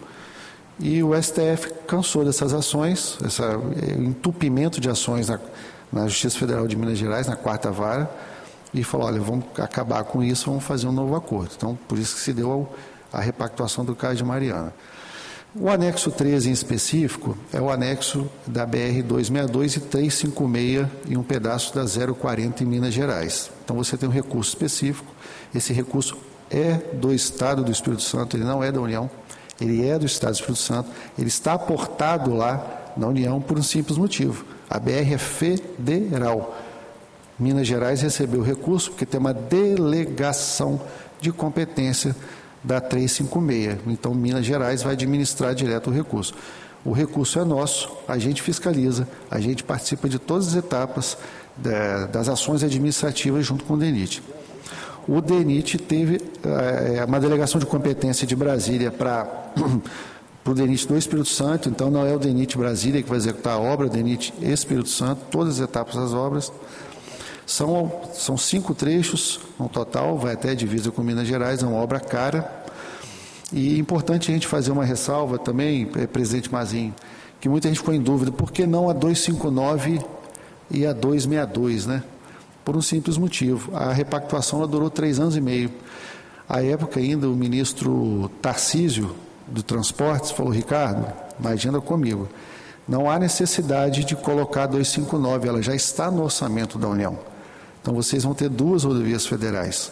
e o STF cansou dessas ações, esse entupimento de ações na Justiça Federal de Minas Gerais, na 4ª Vara, e falou, olha, vamos acabar com isso, vamos fazer um novo acordo. Então, por isso que se deu a repactuação do caso de Mariana. O anexo 13 em específico é o anexo da BR-262 e 356 e um pedaço da 040 em Minas Gerais. Então, você tem um recurso específico, esse recurso é do Estado do Espírito Santo, ele não é da União, ele é do Estado do Espírito Santo, ele está aportado lá na União por um simples motivo, a BR é federal. Minas Gerais recebeu o recurso porque tem uma delegação de competência da 356. Então, Minas Gerais vai administrar direto o recurso. O recurso é nosso, a gente fiscaliza, a gente participa de todas as etapas das ações administrativas junto com o DENIT. O DENIT teve uma delegação de competência de Brasília para o DENIT do Espírito Santo, então não é o DENIT Brasília que vai executar a obra, o DENIT Espírito Santo, todas as etapas das obras. São 5 trechos no total, vai até a divisa com Minas Gerais, é uma obra cara. E é importante a gente fazer uma ressalva também, presidente Mazinho, que muita gente ficou em dúvida, por que não a 259 e a 262, né? Por um simples motivo, a repactuação ela durou 3 anos e meio. À época ainda o ministro Tarcísio do Transportes falou, Ricardo, imagina comigo, não há necessidade de colocar a 259, ela já está no orçamento da União. Então, vocês vão ter 2 rodovias federais.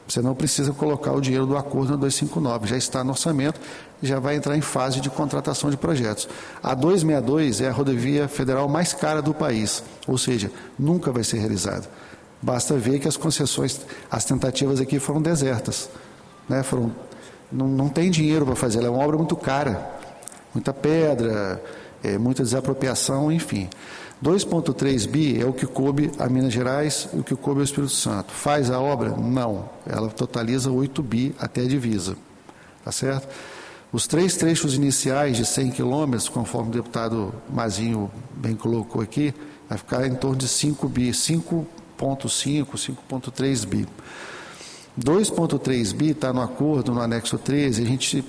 Você não precisa colocar o dinheiro do acordo na 259, já está no orçamento, já vai entrar em fase de contratação de projetos. A 262 é a rodovia federal mais cara do país, ou seja, nunca vai ser realizada. Basta ver que as concessões, as tentativas aqui foram desertas. Né? Não tem dinheiro para fazer, ela é uma obra muito cara, muita pedra, muita desapropriação, enfim. 2,3 bi é o que coube a Minas Gerais e o que coube ao Espírito Santo. Faz a obra? Não. Ela totaliza 8 bi até a divisa. Tá certo? Os 3 trechos iniciais de 100 quilômetros, conforme o deputado Mazinho bem colocou aqui, vai ficar em torno de 5 bi, 5,5, 5,3 bi. 2,3 bi está no acordo, no anexo 13, a gente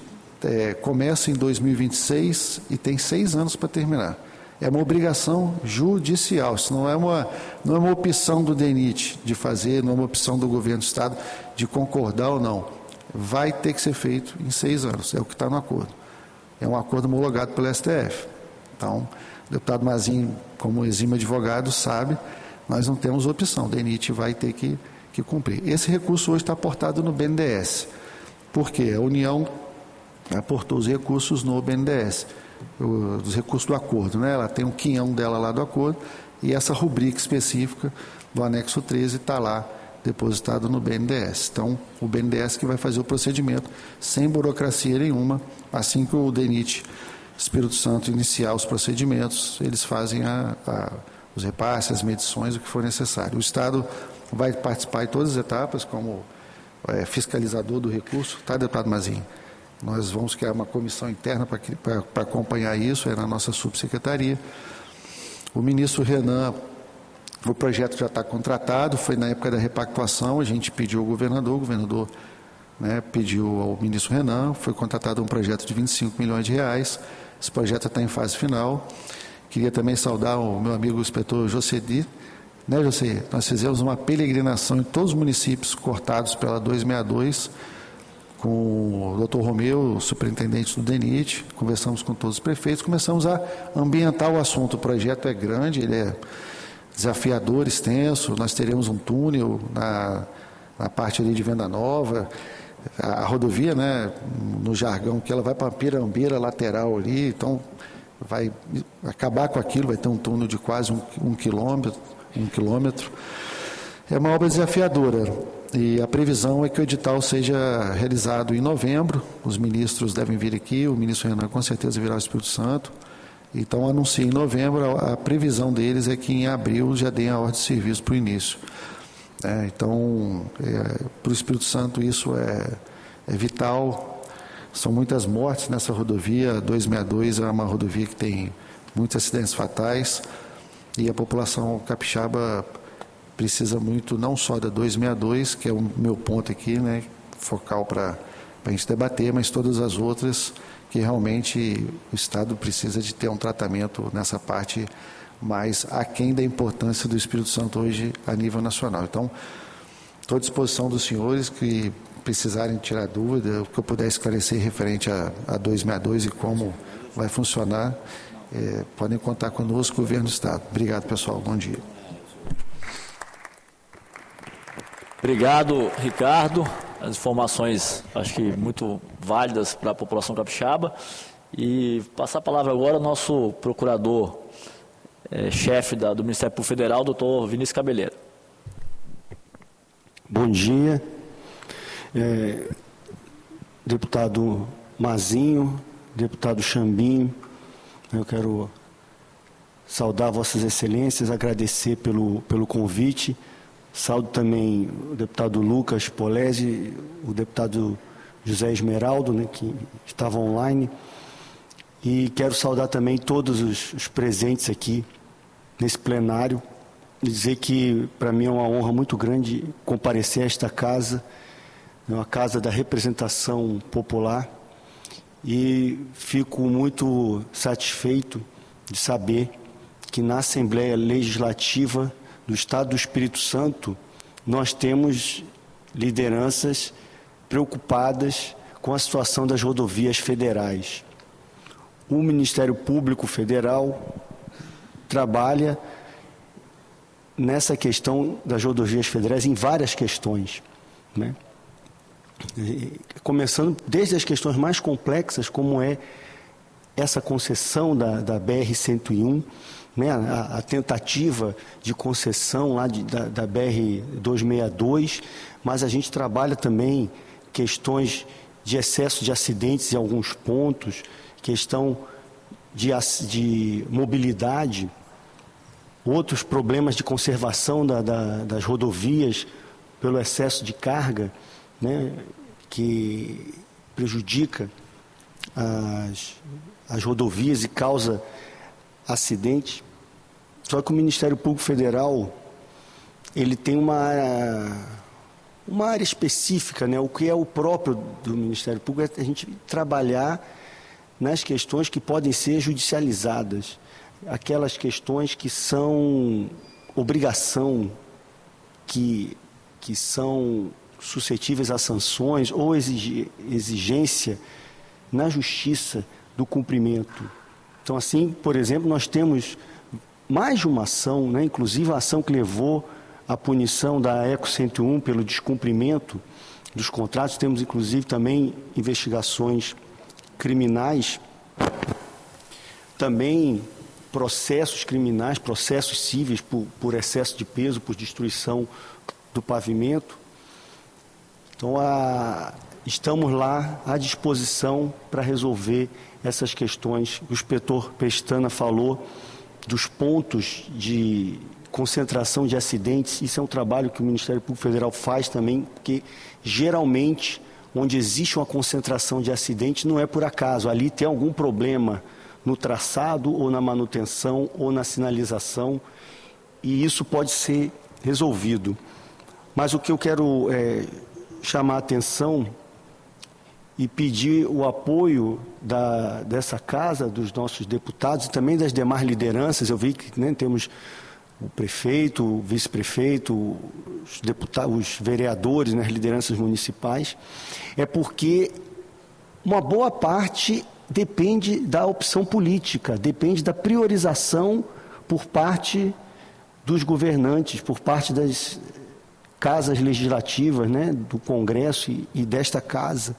começa em 2026 e tem 6 anos para terminar. É uma obrigação judicial, isso não é uma opção do DENIT de fazer, não é uma opção do governo do Estado de concordar ou não. Vai ter que ser feito em 6 anos, é o que está no acordo. É um acordo homologado pelo STF. Então, o deputado Mazinho, como exímio advogado, sabe, nós não temos opção, o DENIT vai ter que cumprir. Esse recurso hoje está aportado no BNDES. Por quê? A União aportou os recursos no BNDES. Os recursos do acordo, né? Ela tem um quinhão dela lá do acordo e essa rubrica específica do anexo 13 está lá depositado no BNDES. Então, o BNDES que vai fazer o procedimento sem burocracia nenhuma, assim que o DENIT Espírito Santo iniciar os procedimentos, eles fazem os repasses, as medições, o que for necessário. O Estado vai participar em todas as etapas como fiscalizador do recurso, tá, deputado Mazinho? Nós vamos criar uma comissão interna para acompanhar isso, é na nossa subsecretaria. O ministro Renan, o projeto já está contratado, foi na época da repactuação, a gente pediu ao governador, o governador, né, pediu ao ministro Renan, foi contratado um projeto de 25 milhões de reais, esse projeto está em fase final. Queria também saudar o meu amigo inspetor Josedi, né, José? Nós fizemos uma peregrinação em todos os municípios cortados pela 262, com o Dr. Romeu, o superintendente do DENIT, conversamos com todos os prefeitos, começamos a ambientar o assunto. O projeto é grande, ele é desafiador, extenso, nós teremos um túnel na parte ali de Venda Nova, a rodovia, né, no jargão, que ela vai para a Pirambeira lateral ali, então vai acabar com aquilo, vai ter um túnel de quase um quilômetro. É uma obra desafiadora. E a previsão é que o edital seja realizado em novembro. Os ministros devem vir aqui, o ministro Renan com certeza virá ao Espírito Santo. Então, anuncia em novembro, a previsão deles é que em abril já deem a ordem de serviço para o início. Então, para o Espírito Santo isso é vital. São muitas mortes nessa rodovia. A 262 é uma rodovia que tem muitos acidentes fatais e a população capixaba precisa muito não só da 262, que é o meu ponto aqui, né, focal para a gente debater, mas todas as outras que realmente o Estado precisa de ter um tratamento nessa parte mais aquém da importância do Espírito Santo hoje a nível nacional. Então, estou à disposição dos senhores que precisarem tirar dúvida, o que eu puder esclarecer referente a 262 e como vai funcionar, podem contar conosco, governo do Estado. Obrigado, pessoal. Bom dia. Obrigado, Ricardo. As informações, acho que muito válidas para a população capixaba. E passar a palavra agora ao nosso procurador-chefe do Ministério Público Federal, doutor Vinícius Cabeleira. Bom dia. Deputado Mazinho, deputado Chambinho, eu quero saudar vossas excelências, agradecer pelo convite. Saúdo também o deputado Lucas Polezi, o deputado José Esmeraldo, né, que estava online. E quero saudar também todos os presentes aqui nesse plenário. Dizer que para mim é uma honra muito grande comparecer a esta casa, uma casa da representação popular. E fico muito satisfeito de saber que na Assembleia Legislativa do Estado do Espírito Santo, nós temos lideranças preocupadas com a situação das rodovias federais. O Ministério Público Federal trabalha nessa questão das rodovias federais em várias questões, né? Começando desde as questões mais complexas, como é essa concessão da BR-101, né, a tentativa de concessão lá da BR-262, mas a gente trabalha também questões de excesso de acidentes em alguns pontos, questão de mobilidade, outros problemas de conservação das rodovias pelo excesso de carga, né, que prejudica as rodovias e causa acidente. Só que o Ministério Público Federal, ele tem uma área específica, né? O que é o próprio do Ministério Público é a gente trabalhar nas questões que podem ser judicializadas, aquelas questões que são obrigação, que são suscetíveis a sanções ou exigência na justiça do cumprimento. Então, assim, por exemplo, nós temos mais de uma ação, né? Inclusive a ação que levou à punição da ECO 101 pelo descumprimento dos contratos. Temos, inclusive, também investigações criminais, também processos criminais, processos cíveis por excesso de peso, por destruição do pavimento. Então, estamos lá à disposição para resolver essas questões. O inspetor Pestana falou dos pontos de concentração de acidentes. Isso é um trabalho que o Ministério Público Federal faz também, porque geralmente onde existe uma concentração de acidentes não é por acaso, ali tem algum problema no traçado ou na manutenção ou na sinalização, e isso pode ser resolvido. Mas o que eu quero chamar a atenção e pedir o apoio dessa casa, dos nossos deputados e também das demais lideranças. Eu vi que temos o prefeito, o vice-prefeito, os deputados, os vereadores, as lideranças municipais, é porque uma boa parte depende da opção política, depende da priorização por parte dos governantes, por parte das casas legislativas, do Congresso e desta casa.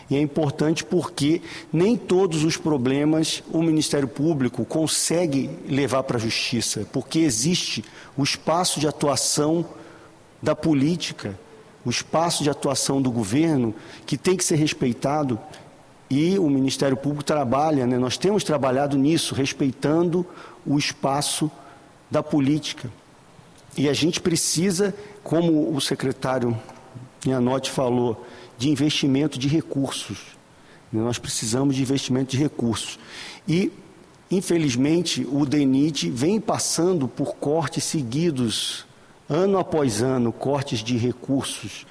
E é importante porque nem todos os problemas o Ministério Público consegue levar para a Justiça, porque existe o espaço de atuação da política, o espaço de atuação do governo, que tem que ser respeitado, e o Ministério Público trabalha, nós temos trabalhado nisso, respeitando o espaço da política. E a gente precisa, como o secretário Ianotti falou, de investimento de recursos. Nós precisamos de investimento de recursos. E, infelizmente, o DENIT vem passando por cortes seguidos, ano após ano, cortes de recursos,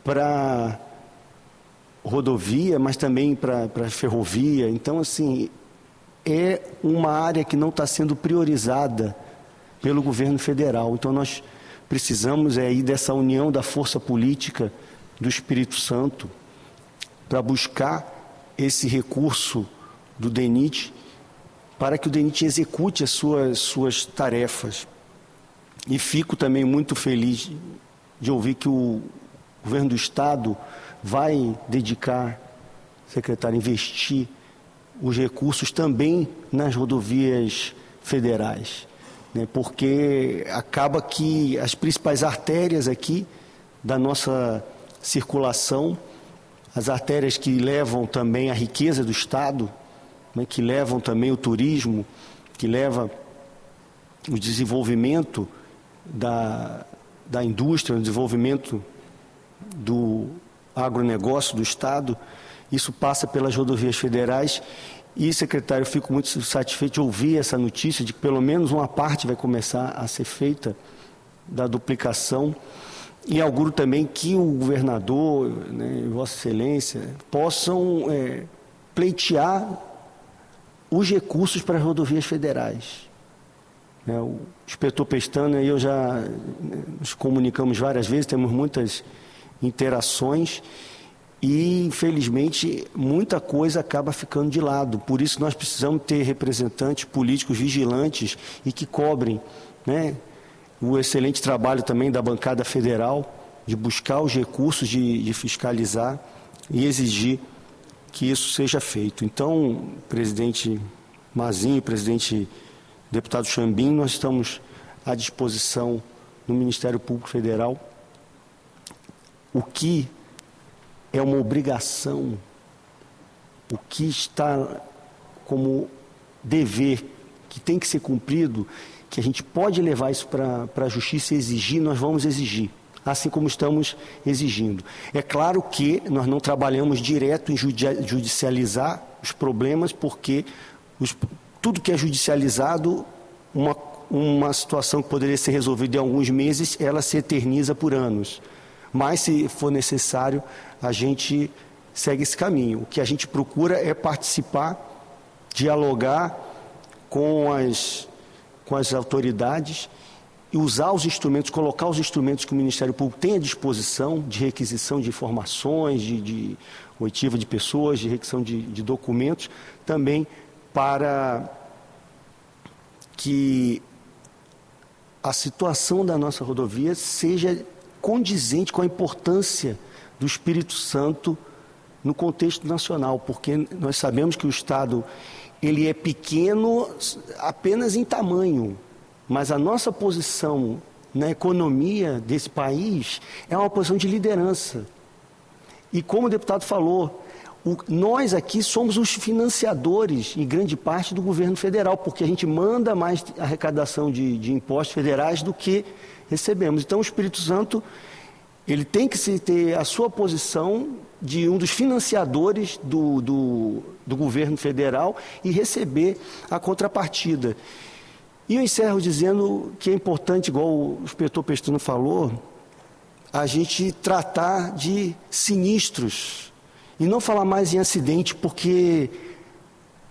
para rodovia, mas também para ferrovia. Então, assim, é uma área que não está sendo priorizada pelo governo federal. Então, nós precisamos aí dessa união da força política do Espírito Santo para buscar esse recurso do DENIT para que o DENIT execute as suas tarefas. E fico também muito feliz de ouvir que o governo do Estado vai dedicar, secretário, investir os recursos também nas rodovias federais, porque acaba que as principais artérias aqui da nossa circulação, as artérias que levam também a riqueza do Estado, que levam também o turismo, que leva o desenvolvimento da indústria, o desenvolvimento do agronegócio do Estado, isso passa pelas rodovias federais. E, secretário, eu fico muito satisfeito de ouvir essa notícia de que pelo menos uma parte vai começar a ser feita da duplicação. E auguro também que o governador, e Vossa Excelência, possam pleitear os recursos para as rodovias federais. O inspetor Pestana e eu já nos comunicamos várias vezes, temos muitas interações e, infelizmente, muita coisa acaba ficando de lado. Por isso, nós precisamos ter representantes políticos vigilantes e que cobrem, o excelente trabalho também da bancada federal de buscar os recursos, de fiscalizar e exigir que isso seja feito. Então, presidente Mazinho, presidente deputado Chambim, nós estamos à disposição no Ministério Público Federal. O que é uma obrigação, o que está como dever, que tem que ser cumprido, que a gente pode levar isso para a Justiça e exigir, nós vamos exigir, assim como estamos exigindo. É claro que nós não trabalhamos direto em judicializar os problemas, porque tudo que é judicializado, uma situação que poderia ser resolvida em alguns meses, ela se eterniza por anos. Mas, se for necessário, a gente segue esse caminho. O que a gente procura é participar, dialogar com as autoridades e usar os instrumentos, colocar os instrumentos que o Ministério Público tem à disposição de requisição de informações, de oitiva de pessoas, de requisição de documentos, também para que a situação da nossa rodovia seja condizente com a importância do Espírito Santo no contexto nacional, porque nós sabemos que o Estado ele é pequeno apenas em tamanho, mas a nossa posição na economia desse país é uma posição de liderança. E como o deputado falou, nós aqui somos os financiadores, em grande parte, do governo federal, porque a gente manda mais arrecadação de impostos federais do que recebemos. Então, o Espírito Santo, ele tem que ter a sua posição de um dos financiadores do governo federal e receber a contrapartida. E eu encerro dizendo que é importante, igual o inspetor Pestana falou, a gente tratar de sinistros e não falar mais em acidente, porque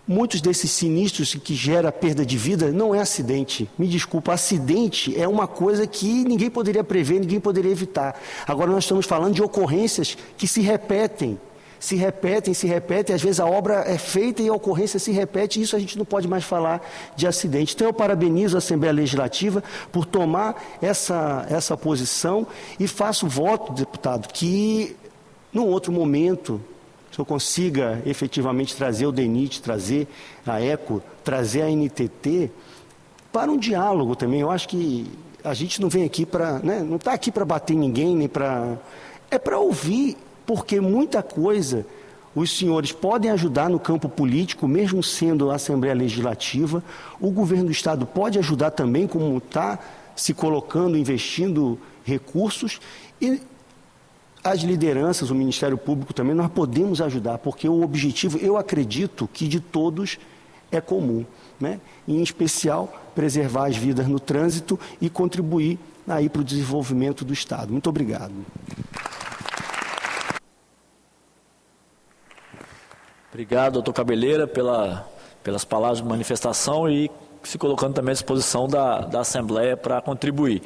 muitos desses sinistros que gera perda de vida não é acidente. Me desculpa, acidente é uma coisa que ninguém poderia prever, ninguém poderia evitar. Agora nós estamos falando de ocorrências que se repetem, às vezes a obra é feita e a ocorrência se repete, e isso a gente não pode mais falar de acidente. Então eu parabenizo a Assembleia Legislativa por tomar essa posição e faço voto, deputado, que num outro momento o senhor consiga efetivamente trazer o DENIT, trazer a ECO, trazer a NTT para um diálogo também. Eu acho que a gente não vem aqui para, não está aqui para bater em ninguém, nem para... É para ouvir, porque muita coisa os senhores podem ajudar no campo político, mesmo sendo a Assembleia Legislativa. O governo do Estado pode ajudar também, como está se colocando, investindo recursos, e as lideranças, o Ministério Público também, nós podemos ajudar, porque o objetivo, eu acredito que de todos é comum, em especial preservar as vidas no trânsito e contribuir aí para o desenvolvimento do Estado. Muito obrigado. Obrigado, doutor Cabeleira, pelas palavras de manifestação e se colocando também à disposição da Assembleia para contribuir.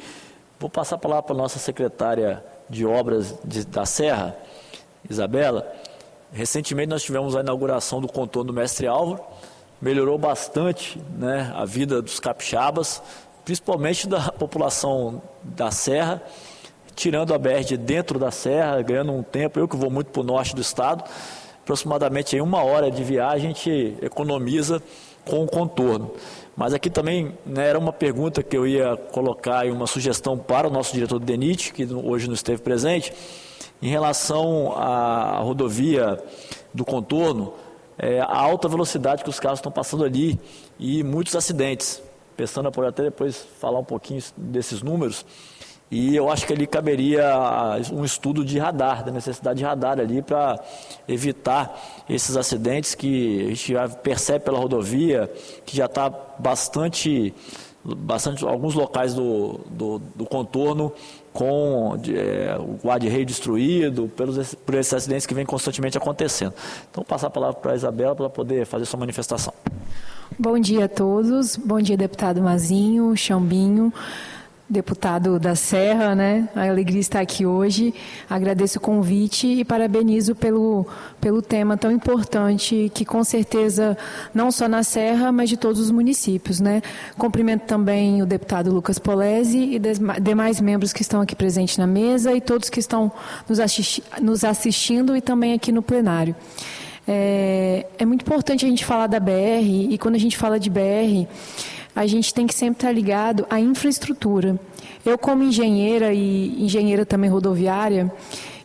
Vou passar a palavra para a nossa secretária de Obras da Serra, Isabela. Recentemente nós tivemos a inauguração do contorno do Mestre Álvaro, melhorou bastante a vida dos capixabas, principalmente da população da Serra, tirando a BR de dentro da Serra, ganhando um tempo. Eu que vou muito para o norte do estado, aproximadamente em 1 hora de viagem a gente economiza com o contorno. Mas aqui também era uma pergunta que eu ia colocar e uma sugestão para o nosso diretor do DENIT, que hoje não esteve presente, em relação à rodovia do contorno, a alta velocidade que os carros estão passando ali e muitos acidentes. Pestana pode até depois falar um pouquinho desses números. E eu acho que ali caberia um estudo de radar, da necessidade de radar ali para evitar esses acidentes que a gente já percebe pela rodovia, que já está bastante alguns locais do contorno com o guarda-reio destruído, por esses acidentes que vêm constantemente acontecendo. Então, vou passar a palavra para a Isabela para poder fazer sua manifestação. Bom dia a todos, bom dia deputado Mazinho, Chambinho, deputado da Serra, A alegria estar aqui hoje. Agradeço o convite e parabenizo pelo tema tão importante que, com certeza, não só na Serra, mas de todos os municípios, Cumprimento também o deputado Lucas Polezi e demais membros que estão aqui presentes na mesa e todos que estão nos assistindo e também aqui no plenário. É muito importante a gente falar da BR e, quando a gente fala de BR, a gente tem que sempre estar ligado à infraestrutura. Eu, como engenheira e engenheira também rodoviária,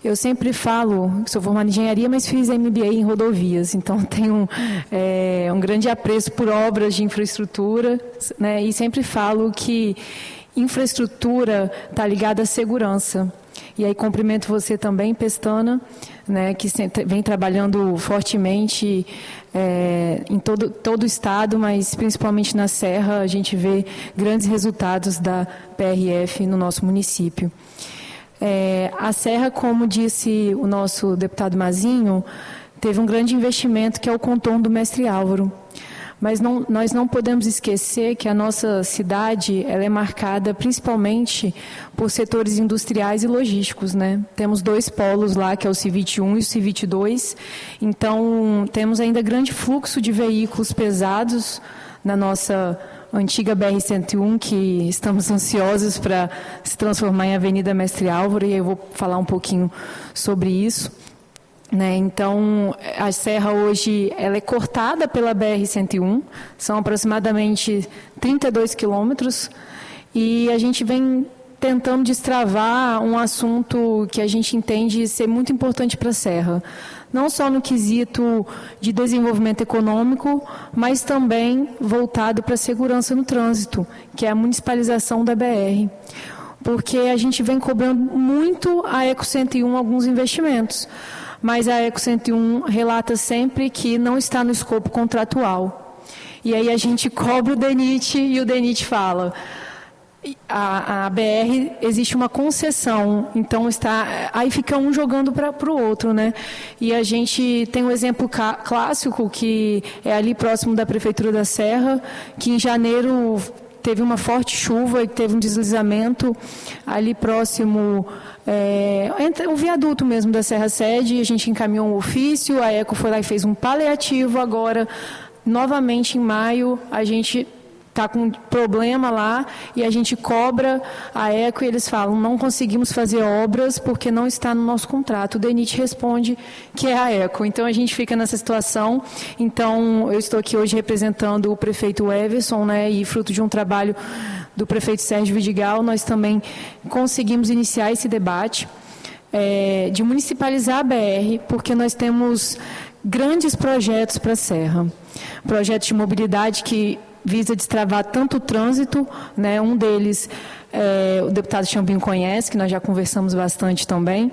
eu sempre falo, sou formada em engenharia, mas fiz MBA em rodovias, então tenho um grande apreço por obras de infraestrutura, e sempre falo que infraestrutura está ligada à segurança. E aí cumprimento você também, Pestana, que vem trabalhando fortemente em todo o estado, mas principalmente na Serra, a gente vê grandes resultados da PRF no nosso município. A Serra, como disse o nosso deputado Mazinho, teve um grande investimento que é o contorno do Mestre Álvaro. Mas nós não podemos esquecer que a nossa cidade ela é marcada principalmente por setores industriais e logísticos, Temos 2 polos lá, que é o CIVIT 1 e o CIVIT 2. Então, temos ainda grande fluxo de veículos pesados na nossa antiga BR-101, que estamos ansiosos para se transformar em Avenida Mestre Álvaro, e eu vou falar um pouquinho sobre isso. Então, a Serra hoje ela é cortada pela BR-101, são aproximadamente 32 quilômetros, e a gente vem tentando destravar um assunto que a gente entende ser muito importante para a Serra. Não só no quesito de desenvolvimento econômico, mas também voltado para a segurança no trânsito, que é a municipalização da BR. Porque a gente vem cobrando muito a Eco 101 alguns investimentos, mas a Eco 101 relata sempre que não está no escopo contratual. E aí a gente cobra o DENIT e o DENIT fala: a BR existe uma concessão, então aí fica um jogando para o outro, né? E a gente tem um exemplo clássico que é ali próximo da Prefeitura da Serra, que em janeiro teve uma forte chuva e teve um deslizamento ali próximo, entre o viaduto mesmo da Serra Sede. A gente encaminhou um ofício, a Eco foi lá e fez um paliativo. Agora, novamente em maio, a gente está com um problema lá e a gente cobra a Eco e eles falam: não conseguimos fazer obras porque não está no nosso contrato. O DENIT responde que é a Eco. Então a gente fica nessa situação. Então eu estou aqui hoje representando o prefeito Everson, né, e fruto de um trabalho do prefeito Sérgio Vidigal, nós também conseguimos iniciar esse debate de municipalizar a BR, porque nós temos grandes projetos para a Serra. Projetos de mobilidade que visa destravar tanto o trânsito, né? Um deles, o deputado Chambinho conhece, que nós já conversamos bastante também,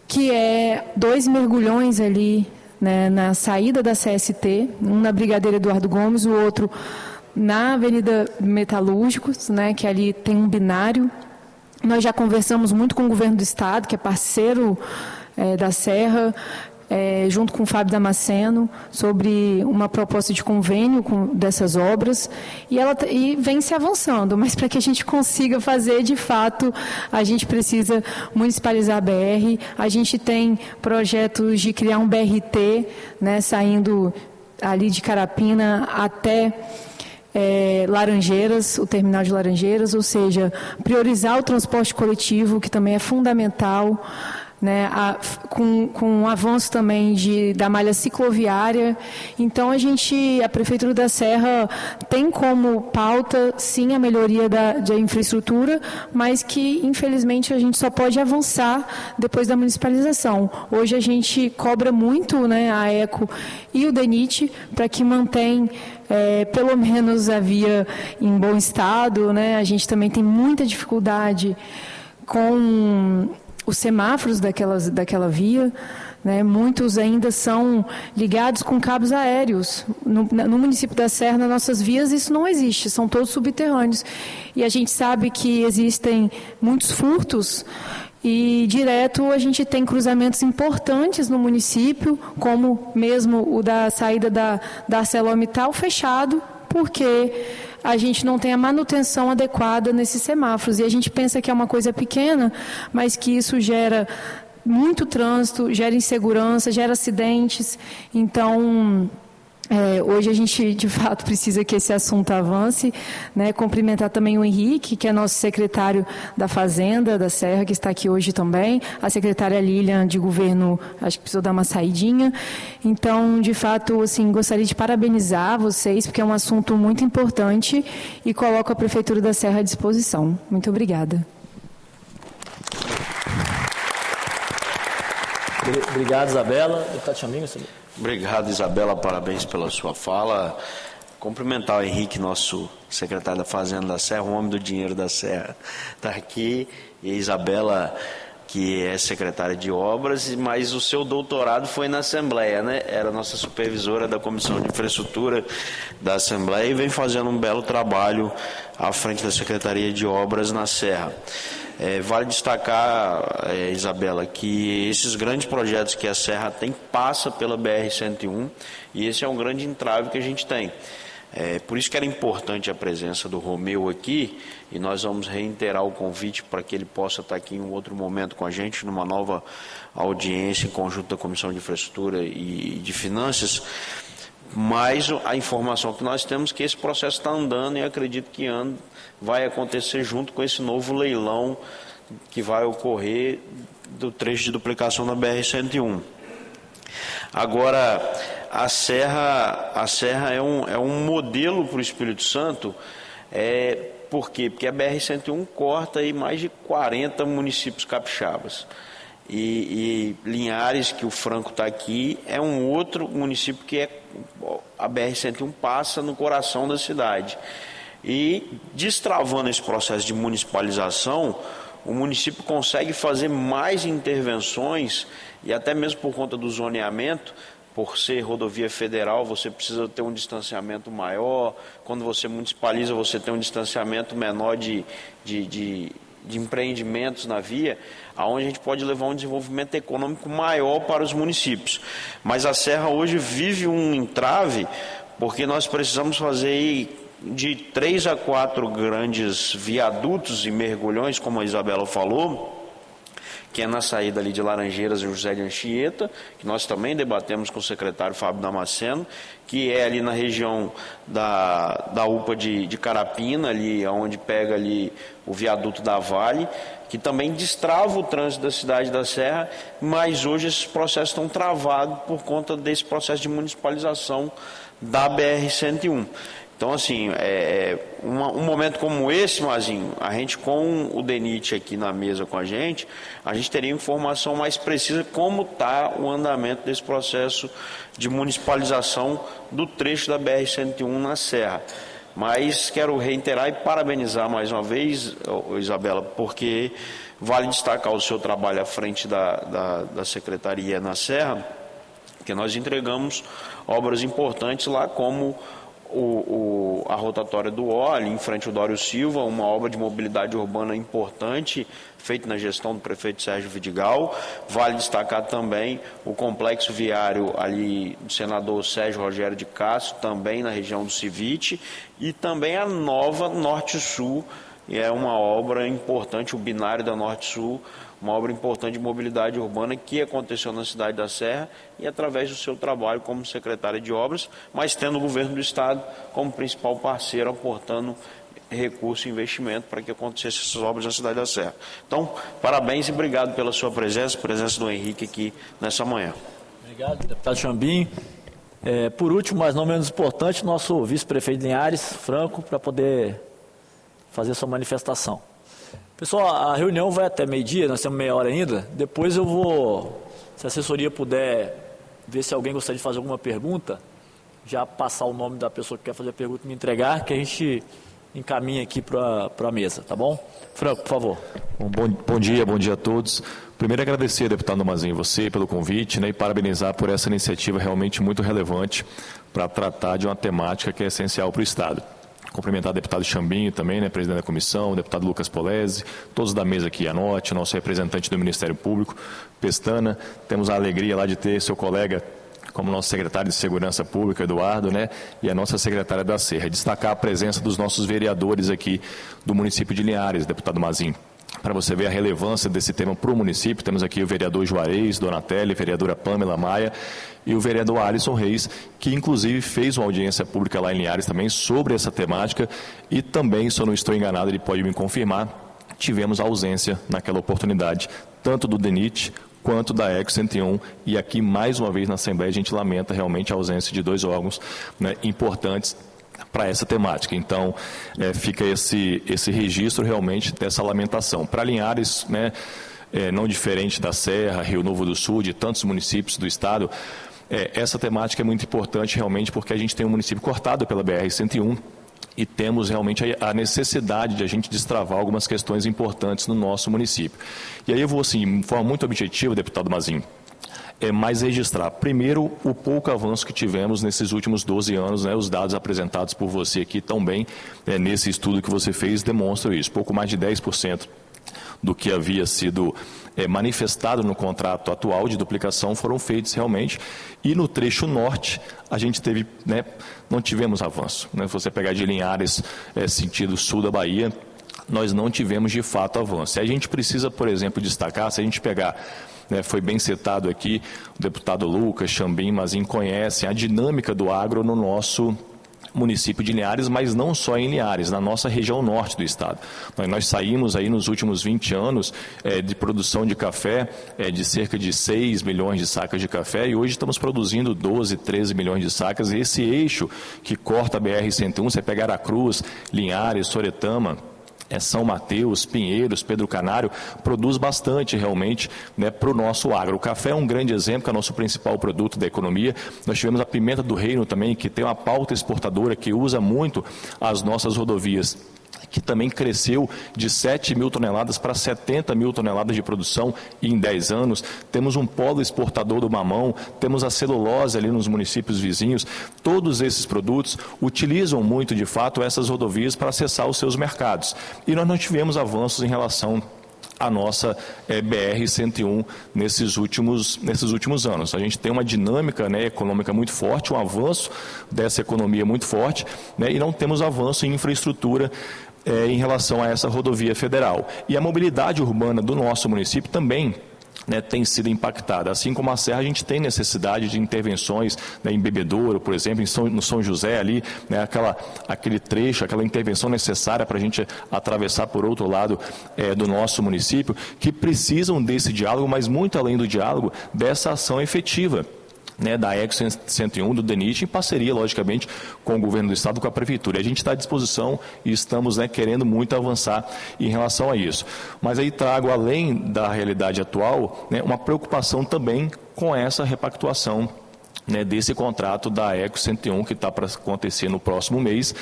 que é 2 mergulhões ali, né, na saída da CST, um na Brigadeiro Eduardo Gomes, o outro na Avenida Metalúrgicos, né, que ali tem um binário. Nós já conversamos muito com o governo do Estado, que é parceiro da Serra, junto com o Fábio Damasceno, sobre uma proposta de convênio dessas obras, e vem se avançando, mas para que a gente consiga fazer, de fato, a gente precisa municipalizar a BR. A gente tem projetos de criar um BRT, né, saindo ali de Carapina até Laranjeiras, o terminal de Laranjeiras, ou seja, priorizar o transporte coletivo, que também é fundamental, né, com o avanço também da malha cicloviária. Então a Prefeitura da Serra tem como pauta, sim, a melhoria da infraestrutura, mas que infelizmente a gente só pode avançar depois da municipalização. Hoje a gente cobra muito, né, a Eco e o DENIT para que mantenha pelo menos a via em bom estado, né? A gente também tem muita dificuldade com os semáforos daquela via, né? Muitos ainda são ligados com cabos aéreos. No município da Serra, nas nossas vias, isso não existe, são todos subterrâneos. E a gente sabe que existem muitos furtos e direto a gente tem cruzamentos importantes no município, como mesmo o da saída da ArcelorMittal fechado, porque a gente não tem a manutenção adequada nesses semáforos. E a gente pensa que é uma coisa pequena, mas que isso gera muito trânsito, gera insegurança, gera acidentes. Então, hoje a gente, de fato, precisa que esse assunto avance, né? Cumprimentar também o Henrique, que é nosso secretário da Fazenda, da Serra, que está aqui hoje também, a secretária Lilian, de Governo, acho que precisou dar uma saidinha. Então, de fato, assim, gostaria de parabenizar vocês, porque é um assunto muito importante e coloco a Prefeitura da Serra à disposição. Muito obrigada. Obrigado, Isabela. Deputado Chambinho, Obrigado, Isabela, parabéns pela sua fala. Cumprimentar o Henrique, nosso secretário da Fazenda da Serra, o homem do dinheiro da Serra, está aqui. E a Isabela, que é secretária de obras, mas o seu doutorado foi na Assembleia, né? Era nossa supervisora da Comissão de Infraestrutura da Assembleia e vem fazendo um belo trabalho à frente da Secretaria de Obras na Serra. Vale destacar, Isabela, que esses grandes projetos que a Serra tem passa pela BR-101 e esse é um grande entrave que a gente tem. Por isso que era importante a presença do Romeu aqui e nós vamos reiterar o convite para que ele possa estar aqui em um outro momento com a gente, numa nova audiência em conjunto da Comissão de Infraestrutura e de Finanças. Mas a informação que nós temos é que esse processo está andando e acredito que vai acontecer junto com esse novo leilão que vai ocorrer do trecho de duplicação da BR-101. Agora, a Serra é um modelo para o Espírito Santo Por quê? Porque a BR-101 corta aí mais de 40 municípios capixabas. E Linhares, que o Franco está aqui, é um outro município que a BR-101 passa no coração da cidade. E destravando esse processo de municipalização, o município consegue fazer mais intervenções, e até mesmo por conta do zoneamento, por ser rodovia federal, você precisa ter um distanciamento maior. Quando você municipaliza, você tem um distanciamento menor de empreendimentos na via, onde a gente pode levar um desenvolvimento econômico maior para os municípios. Mas a Serra hoje vive um entrave, porque nós precisamos fazer aí de 3 a 4 grandes viadutos e mergulhões, como a Isabela falou, que é na saída ali de Laranjeiras e José de Anchieta, que nós também debatemos com o secretário Fábio Damasceno, que é ali na região da UPA de Carapina, ali onde pega ali o viaduto da Vale, que também destrava o trânsito da cidade da Serra, mas hoje esses processos estão travados por conta desse processo de municipalização da BR-101. Então, assim, um momento como esse, Mazinho, a gente com o DENIT aqui na mesa com a gente teria informação mais precisa como está o andamento desse processo de municipalização do trecho da BR-101 na Serra. Mas quero reiterar e parabenizar mais uma vez, Isabela, porque vale destacar o seu trabalho à frente da Secretaria na Serra, que nós entregamos obras importantes lá, como a rotatória do Oli, em frente ao Dório Silva, uma obra de mobilidade urbana importante, feita na gestão do prefeito Sérgio Vidigal. Vale destacar também o complexo viário ali do senador Sérgio Rogério de Castro, também na região do Civite, e também a nova Norte-Sul, é uma obra importante, o binário da Norte-Sul, uma obra importante de mobilidade urbana que aconteceu na cidade da Serra e através do seu trabalho como secretária de obras, mas tendo o governo do estado como principal parceiro, aportando recurso e investimento para que acontecessem essas obras na cidade da Serra. Então, parabéns e obrigado pela sua presença do Henrique aqui nessa manhã. Obrigado, deputado Chambinho. Por último, mas não menos importante, nosso vice-prefeito de Linhares, Franco, para poder fazer sua manifestação. Pessoal, a reunião vai até meio-dia, nós temos meia hora ainda. Depois eu vou, se a assessoria puder ver se alguém gostaria de fazer alguma pergunta, já passar o nome da pessoa que quer fazer a pergunta e me entregar, que a gente encaminha aqui para a mesa, tá bom? Franco, por favor. Bom dia a todos. Primeiro, agradecer, deputado Mazinho, você pelo convite, né, e parabenizar por essa iniciativa realmente muito relevante para tratar de uma temática que é essencial para o Estado. Cumprimentar o deputado Chambinho também, né, presidente da comissão, o deputado Lucas Polese, todos da mesa aqui, Anote, nosso representante do Ministério Público, Pestana. Temos a alegria lá de ter seu colega como nosso secretário de Segurança Pública, Eduardo, né, e a nossa secretária da Serra. Destacar a presença dos nossos vereadores aqui do município de Linhares, deputado Mazinho. Para você ver a relevância desse tema para o município, temos aqui o vereador Juarez, Donatelli, a vereadora Pamela Maia e o vereador Alisson Reis, que inclusive fez uma audiência pública lá em Linhares também sobre essa temática e também, se eu não estou enganado, ele pode me confirmar, tivemos ausência naquela oportunidade, tanto do DENIT quanto da ECO 101, e aqui mais uma vez na Assembleia a gente lamenta realmente a ausência de dois órgãos, né, importantes para essa temática. Então, fica esse registro realmente dessa lamentação. Para Linhares, né, não diferente da Serra, Rio Novo do Sul, de tantos municípios do estado, essa temática é muito importante realmente porque a gente tem um município cortado pela BR-101 e temos realmente a necessidade de a gente destravar algumas questões importantes no nosso município. E aí eu vou, assim, de forma muito objetiva, deputado Mazinho, mais registrar, primeiro, o pouco avanço que tivemos nesses últimos 12 anos, né, os dados apresentados por você aqui também, nesse estudo que você fez, demonstram isso, pouco mais de 10% do que havia sido manifestado no contrato atual de duplicação foram feitos realmente, e no trecho norte a gente teve, né, não tivemos avanço, né, se você pegar de Linhares, sentido sul da Bahia, nós não tivemos de fato avanço. E a gente precisa, por exemplo, destacar, se a gente pegar, foi bem citado aqui, o deputado Lucas, Chambinho, Mazinho conhecem a dinâmica do agro no nosso município de Linhares, mas não só em Linhares, na nossa região norte do estado. Nós saímos aí nos últimos 20 anos de produção de café de cerca de 6 milhões de sacas de café e hoje estamos produzindo 12, 13 milhões de sacas. E esse eixo que corta a BR-101, você pega Aracruz, Linhares, Soretama, São Mateus, Pinheiros, Pedro Canário, produz bastante realmente, né, para o nosso agro. O café é um grande exemplo, que é o nosso principal produto da economia. Nós tivemos a pimenta do reino também, que tem uma pauta exportadora, que usa muito as nossas rodovias, que também cresceu de 7 mil toneladas para 70 mil toneladas de produção em 10 anos. Temos um polo exportador do mamão, temos a celulose ali nos municípios vizinhos. Todos esses produtos utilizam muito, de fato, essas rodovias para acessar os seus mercados. E nós não tivemos avanços em relação à nossa BR-101 nesses últimos anos. A gente tem uma dinâmica, né, econômica muito forte, um avanço dessa economia muito forte, né, e não temos avanço em infraestrutura em relação a essa rodovia federal. E a mobilidade urbana do nosso município também, né, tem sido impactada. Assim como a Serra, a gente tem necessidade de intervenções, né, em Bebedouro, por exemplo, no São José ali, né, aquele trecho, aquela intervenção necessária para a gente atravessar por outro lado do nosso município, que precisam desse diálogo, mas muito além do diálogo, dessa ação efetiva, né, da ECO 101, do DENIT, em parceria, logicamente, com o governo do estado, com a prefeitura. E a gente está à disposição e estamos, né, querendo muito avançar em relação a isso. Mas aí trago, além da realidade atual, né, uma preocupação também com essa repactuação, né, desse contrato da ECO 101, que está para acontecer no próximo mês,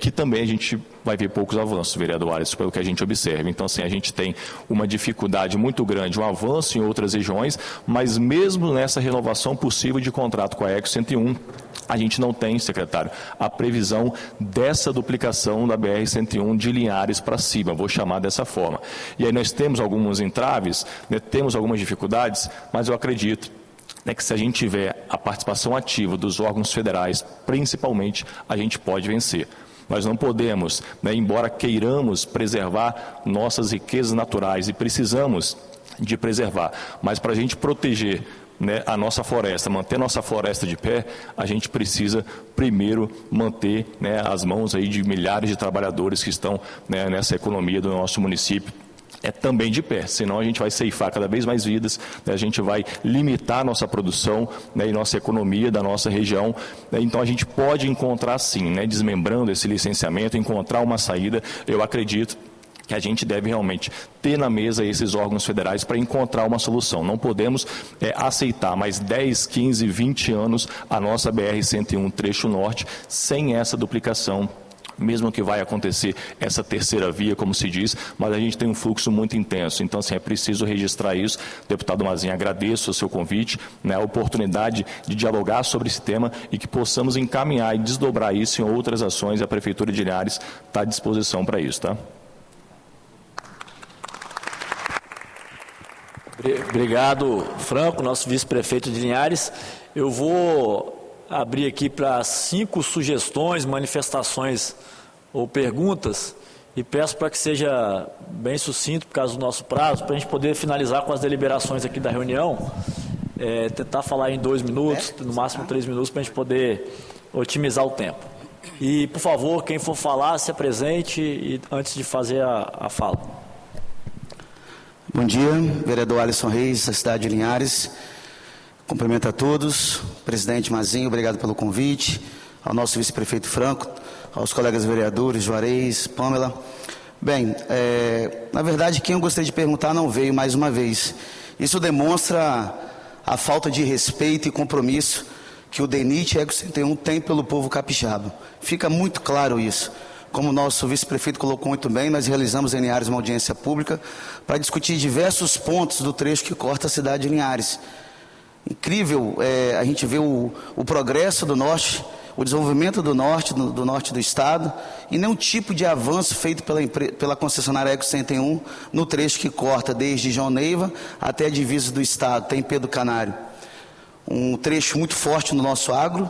que também a gente vai ver poucos avanços, vereador Alisson, pelo que a gente observa. Então, assim, a gente tem uma dificuldade muito grande, um avanço em outras regiões, mas mesmo nessa renovação possível de contrato com a ECO 101, a gente não tem, secretário, a previsão dessa duplicação da BR-101 de Linhares para cima, vou chamar dessa forma. E aí nós temos alguns entraves, né, temos algumas dificuldades, mas eu acredito que se a gente tiver a participação ativa dos órgãos federais, principalmente, a gente pode vencer. Nós não podemos, né, embora queiramos preservar nossas riquezas naturais e precisamos de preservar, mas para a gente proteger, né, a nossa floresta, manter nossa floresta de pé, a gente precisa primeiro manter, né, as mãos aí de milhares de trabalhadores que estão, né, nessa economia do nosso município também de pé, senão a gente vai ceifar cada vez mais vidas, né, a gente vai limitar a nossa produção, né, e nossa economia da nossa região, né, então a gente pode encontrar sim, né, desmembrando esse licenciamento, encontrar uma saída. Eu acredito que a gente deve realmente ter na mesa esses órgãos federais para encontrar uma solução. Não podemos aceitar mais 10, 15, 20 anos a nossa BR-101 trecho norte sem essa duplicação, mesmo que vai acontecer essa terceira via, como se diz, mas a gente tem um fluxo muito intenso. Então, assim, é preciso registrar isso. Deputado Mazinho, agradeço o seu convite, né, a oportunidade de dialogar sobre esse tema e que possamos encaminhar e desdobrar isso em outras ações. A Prefeitura de Linhares está à disposição para isso, tá? Obrigado, Franco, nosso vice-prefeito de Linhares. Eu vou abrir aqui para 5 sugestões, manifestações ou perguntas e peço para que seja bem sucinto por causa do nosso prazo, para a gente poder finalizar com as deliberações aqui da reunião, tentar falar em 2 minutos, no máximo 3 minutos, para a gente poder otimizar o tempo. E, por favor, quem for falar, se apresente e, antes de fazer a fala. Bom dia, vereador Alisson Reis, da cidade de Linhares. Cumprimento a todos, presidente Mazinho, obrigado pelo convite, ao nosso vice-prefeito Franco, aos colegas vereadores, Juarez, Pâmela. Bem, na verdade, quem eu gostaria de perguntar não veio mais uma vez. Isso demonstra a falta de respeito e compromisso que o DENIT e a ECO 101 tem pelo povo capixaba. Fica muito claro isso. Como o nosso vice-prefeito colocou muito bem, nós realizamos em Linhares uma audiência pública para discutir diversos pontos do trecho que corta a cidade de Linhares. Incrível a gente vê o progresso do norte, o desenvolvimento do norte do estado e nenhum tipo de avanço feito pela concessionária ECO 101 no trecho que corta desde João Neiva até a divisa do estado, tem Pedro Canário. Um trecho muito forte no nosso agro,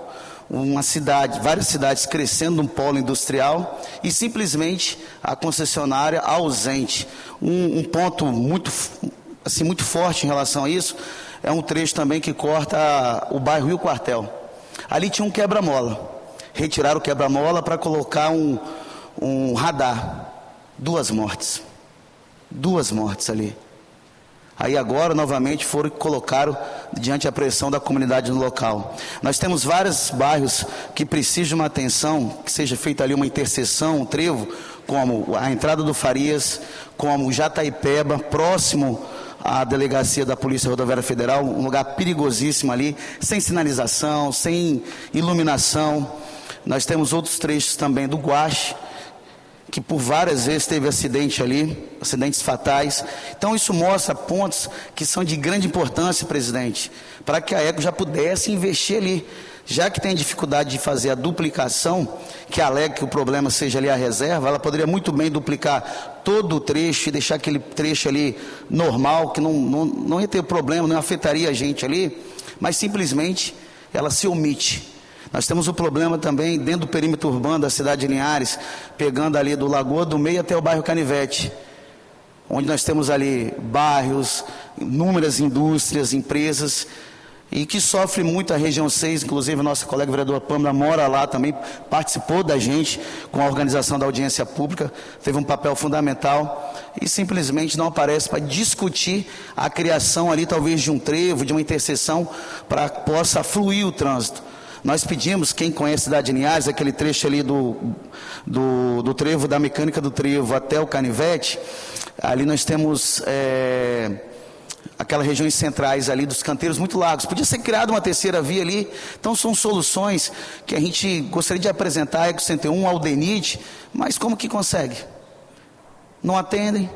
várias cidades crescendo um polo industrial e simplesmente a concessionária ausente. Um ponto muito forte em relação a isso é um trecho também que corta o bairro Rio Quartel. Ali tinha um quebra-mola. retirar o quebra-mola para colocar um radar. 2 mortes. 2 mortes ali. Aí agora, novamente, colocaram diante da pressão da comunidade no local. Nós temos vários bairros que precisam de uma atenção, que seja feita ali uma interseção, um trevo, como a entrada do Farias, como Jataipeba, próximo à delegacia da Polícia Rodoviária Federal, um lugar perigosíssimo ali, sem sinalização, sem iluminação. Nós temos outros trechos também do Guache, que por várias vezes teve acidente ali, acidentes fatais. Então isso mostra pontos que são de grande importância, presidente, para que a ECO já pudesse investir ali, já que tem dificuldade de fazer a duplicação, que alega que o problema seja ali a reserva, ela poderia muito bem duplicar todo o trecho e deixar aquele trecho ali normal, que não ia ter problema, não afetaria a gente ali, mas simplesmente ela se omite. Nós temos o problema também dentro do perímetro urbano da cidade de Linhares, pegando ali do Lagoa do Meio até o bairro Canivete, onde nós temos ali bairros, inúmeras indústrias, empresas, e que sofre muito a região 6, inclusive a nossa colega vereadora Pâmela mora lá também, participou da gente com a organização da audiência pública, teve um papel fundamental e simplesmente não aparece para discutir a criação ali talvez de um trevo, de uma interseção para que possa fluir o trânsito. Nós pedimos, quem conhece a cidade de Linhares, aquele trecho ali do trevo, da mecânica do trevo até o Canivete, ali nós temos aquelas regiões centrais ali dos canteiros muito largos. Podia ser criada uma terceira via ali. Então são soluções que a gente gostaria de apresentar à ECO 101, ao DENIT, mas como que consegue? Não atendem.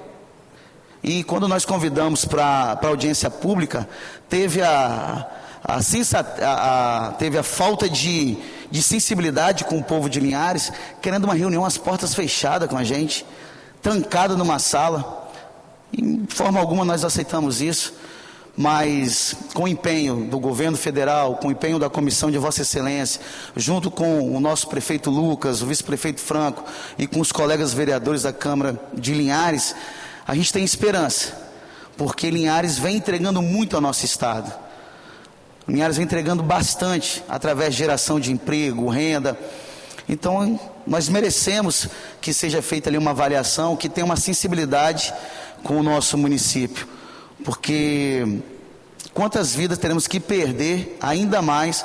E quando nós convidamos para a audiência pública, teve teve a falta de sensibilidade com o povo de Linhares, querendo uma reunião às portas fechadas com a gente, trancada numa sala. De forma alguma nós aceitamos isso, mas com o empenho do governo federal, com o empenho da comissão de Vossa Excelência, junto com o nosso prefeito Lucas, o vice-prefeito Franco e com os colegas vereadores da Câmara de Linhares, a gente tem esperança, porque Linhares vem entregando muito ao nosso estado. Linhares vem entregando bastante, através de geração de emprego, renda. Então, nós merecemos que seja feita ali uma avaliação, que tenha uma sensibilidade com o nosso município. Porque quantas vidas teremos que perder ainda mais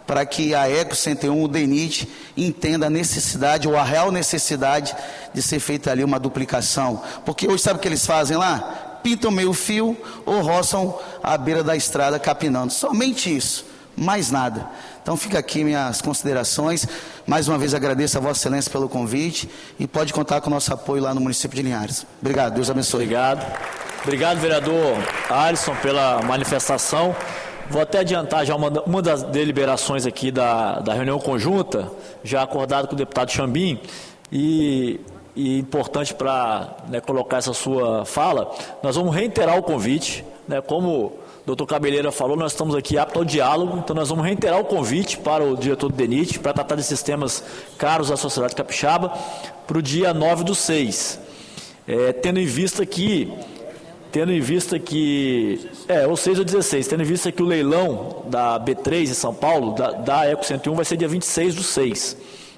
para que a ECO 101, o DENIT, entenda a necessidade ou a real necessidade de ser feita ali uma duplicação. Porque hoje sabe o que eles fazem lá? Pintam meio fio ou roçam à beira da estrada capinando. Somente isso, mais nada. Então fica aqui minhas considerações. Mais uma vez agradeço a Vossa Excelência pelo convite e pode contar com o nosso apoio lá no município de Linhares. Obrigado, Deus abençoe. Obrigado, vereador Alisson, pela manifestação. Vou até adiantar já uma das deliberações aqui da reunião conjunta, já acordado com o deputado Chambim, e importante para colocar essa sua fala, nós vamos reiterar o convite, como o doutor Cabeleira falou, nós estamos aqui aptos ao diálogo, então nós vamos reiterar o convite para o diretor do DENIT, para tratar de sistemas caros à sociedade capixaba, para o dia 9/6, tendo em vista que, ou 6 ou 16, tendo em vista que o leilão da B3 em São Paulo, da ECO 101, vai ser dia 26/6.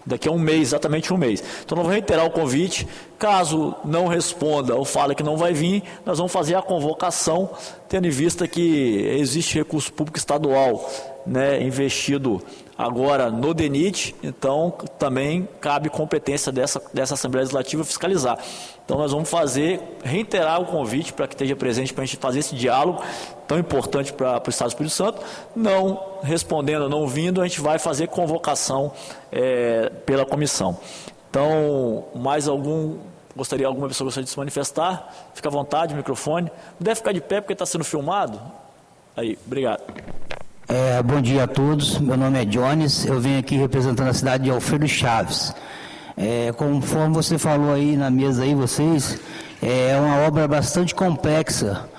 Daqui a um mês, exatamente um mês. Então, nós vamos reiterar o convite. Caso não responda ou fale que não vai vir, nós vamos fazer a convocação, tendo em vista que existe recurso público estadual investido agora no DENIT, então também cabe competência dessa Assembleia Legislativa fiscalizar. Então nós vamos reiterar o convite para que esteja presente para a gente fazer esse diálogo tão importante para o Estado do Espírito Santo. Não respondendo, não vindo, a gente vai fazer convocação pela comissão. Então, alguma pessoa gostaria de se manifestar? Fica à vontade, microfone. Deve ficar de pé porque está sendo filmado. Aí, obrigado. Bom dia a todos, meu nome é Jones, eu venho aqui representando a cidade de Alfredo Chaves. Conforme você falou aí na mesa aí, vocês, é uma obra bastante complexa,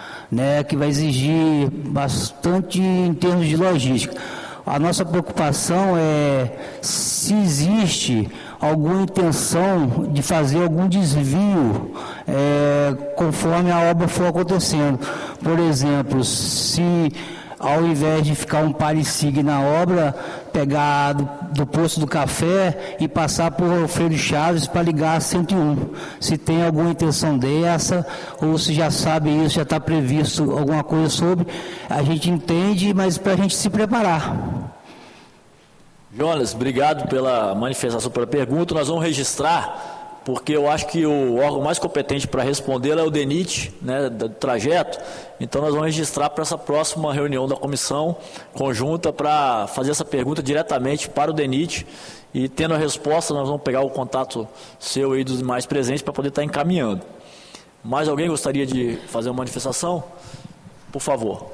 que vai exigir bastante em termos de logística. A nossa preocupação é se existe alguma intenção de fazer algum desvio conforme a obra for acontecendo. Por exemplo, se ao invés de ficar um pare-sigue na obra, pegar do posto do café e passar por Alfredo Chaves para ligar a 101. Se tem alguma intenção dessa, ou se já sabe isso, já está previsto alguma coisa sobre, a gente entende, mas para a gente se preparar. Jonas, obrigado pela manifestação, pela pergunta. Nós vamos registrar, porque eu acho que o órgão mais competente para responder é o DENIT, né, do trajeto. Então nós vamos registrar para essa próxima reunião da comissão conjunta para fazer essa pergunta diretamente para o DENIT, e tendo a resposta nós vamos pegar o contato seu aí dos demais presentes para poder estar encaminhando. Mais alguém gostaria de fazer uma manifestação? Por favor.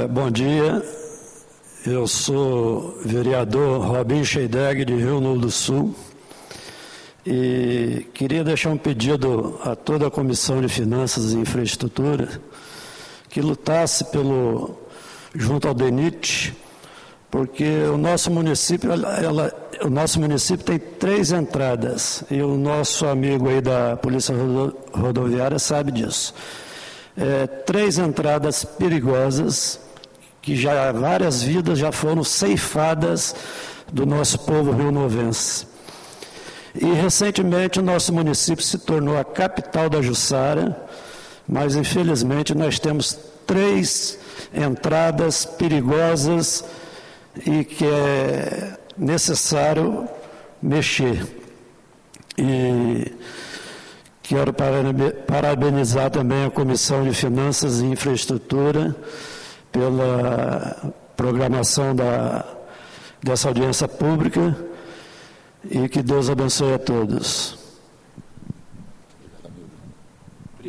Bom dia. Eu sou vereador Robinho Scheidegger, de Rio Novo do Sul, e queria deixar um pedido a toda a Comissão de Finanças e Infraestrutura que lutasse junto ao DENIT, porque o nosso município tem 3 entradas, e o nosso amigo aí da Polícia Rodoviária sabe disso. 3 entradas perigosas, que já várias vidas já foram ceifadas do nosso povo rionovense. E recentemente o nosso município se tornou a capital da Jussara, mas infelizmente nós temos 3 entradas perigosas e que é necessário mexer. E quero parabenizar também a Comissão de Finanças e Infraestrutura pela programação dessa audiência pública, e que Deus abençoe a todos.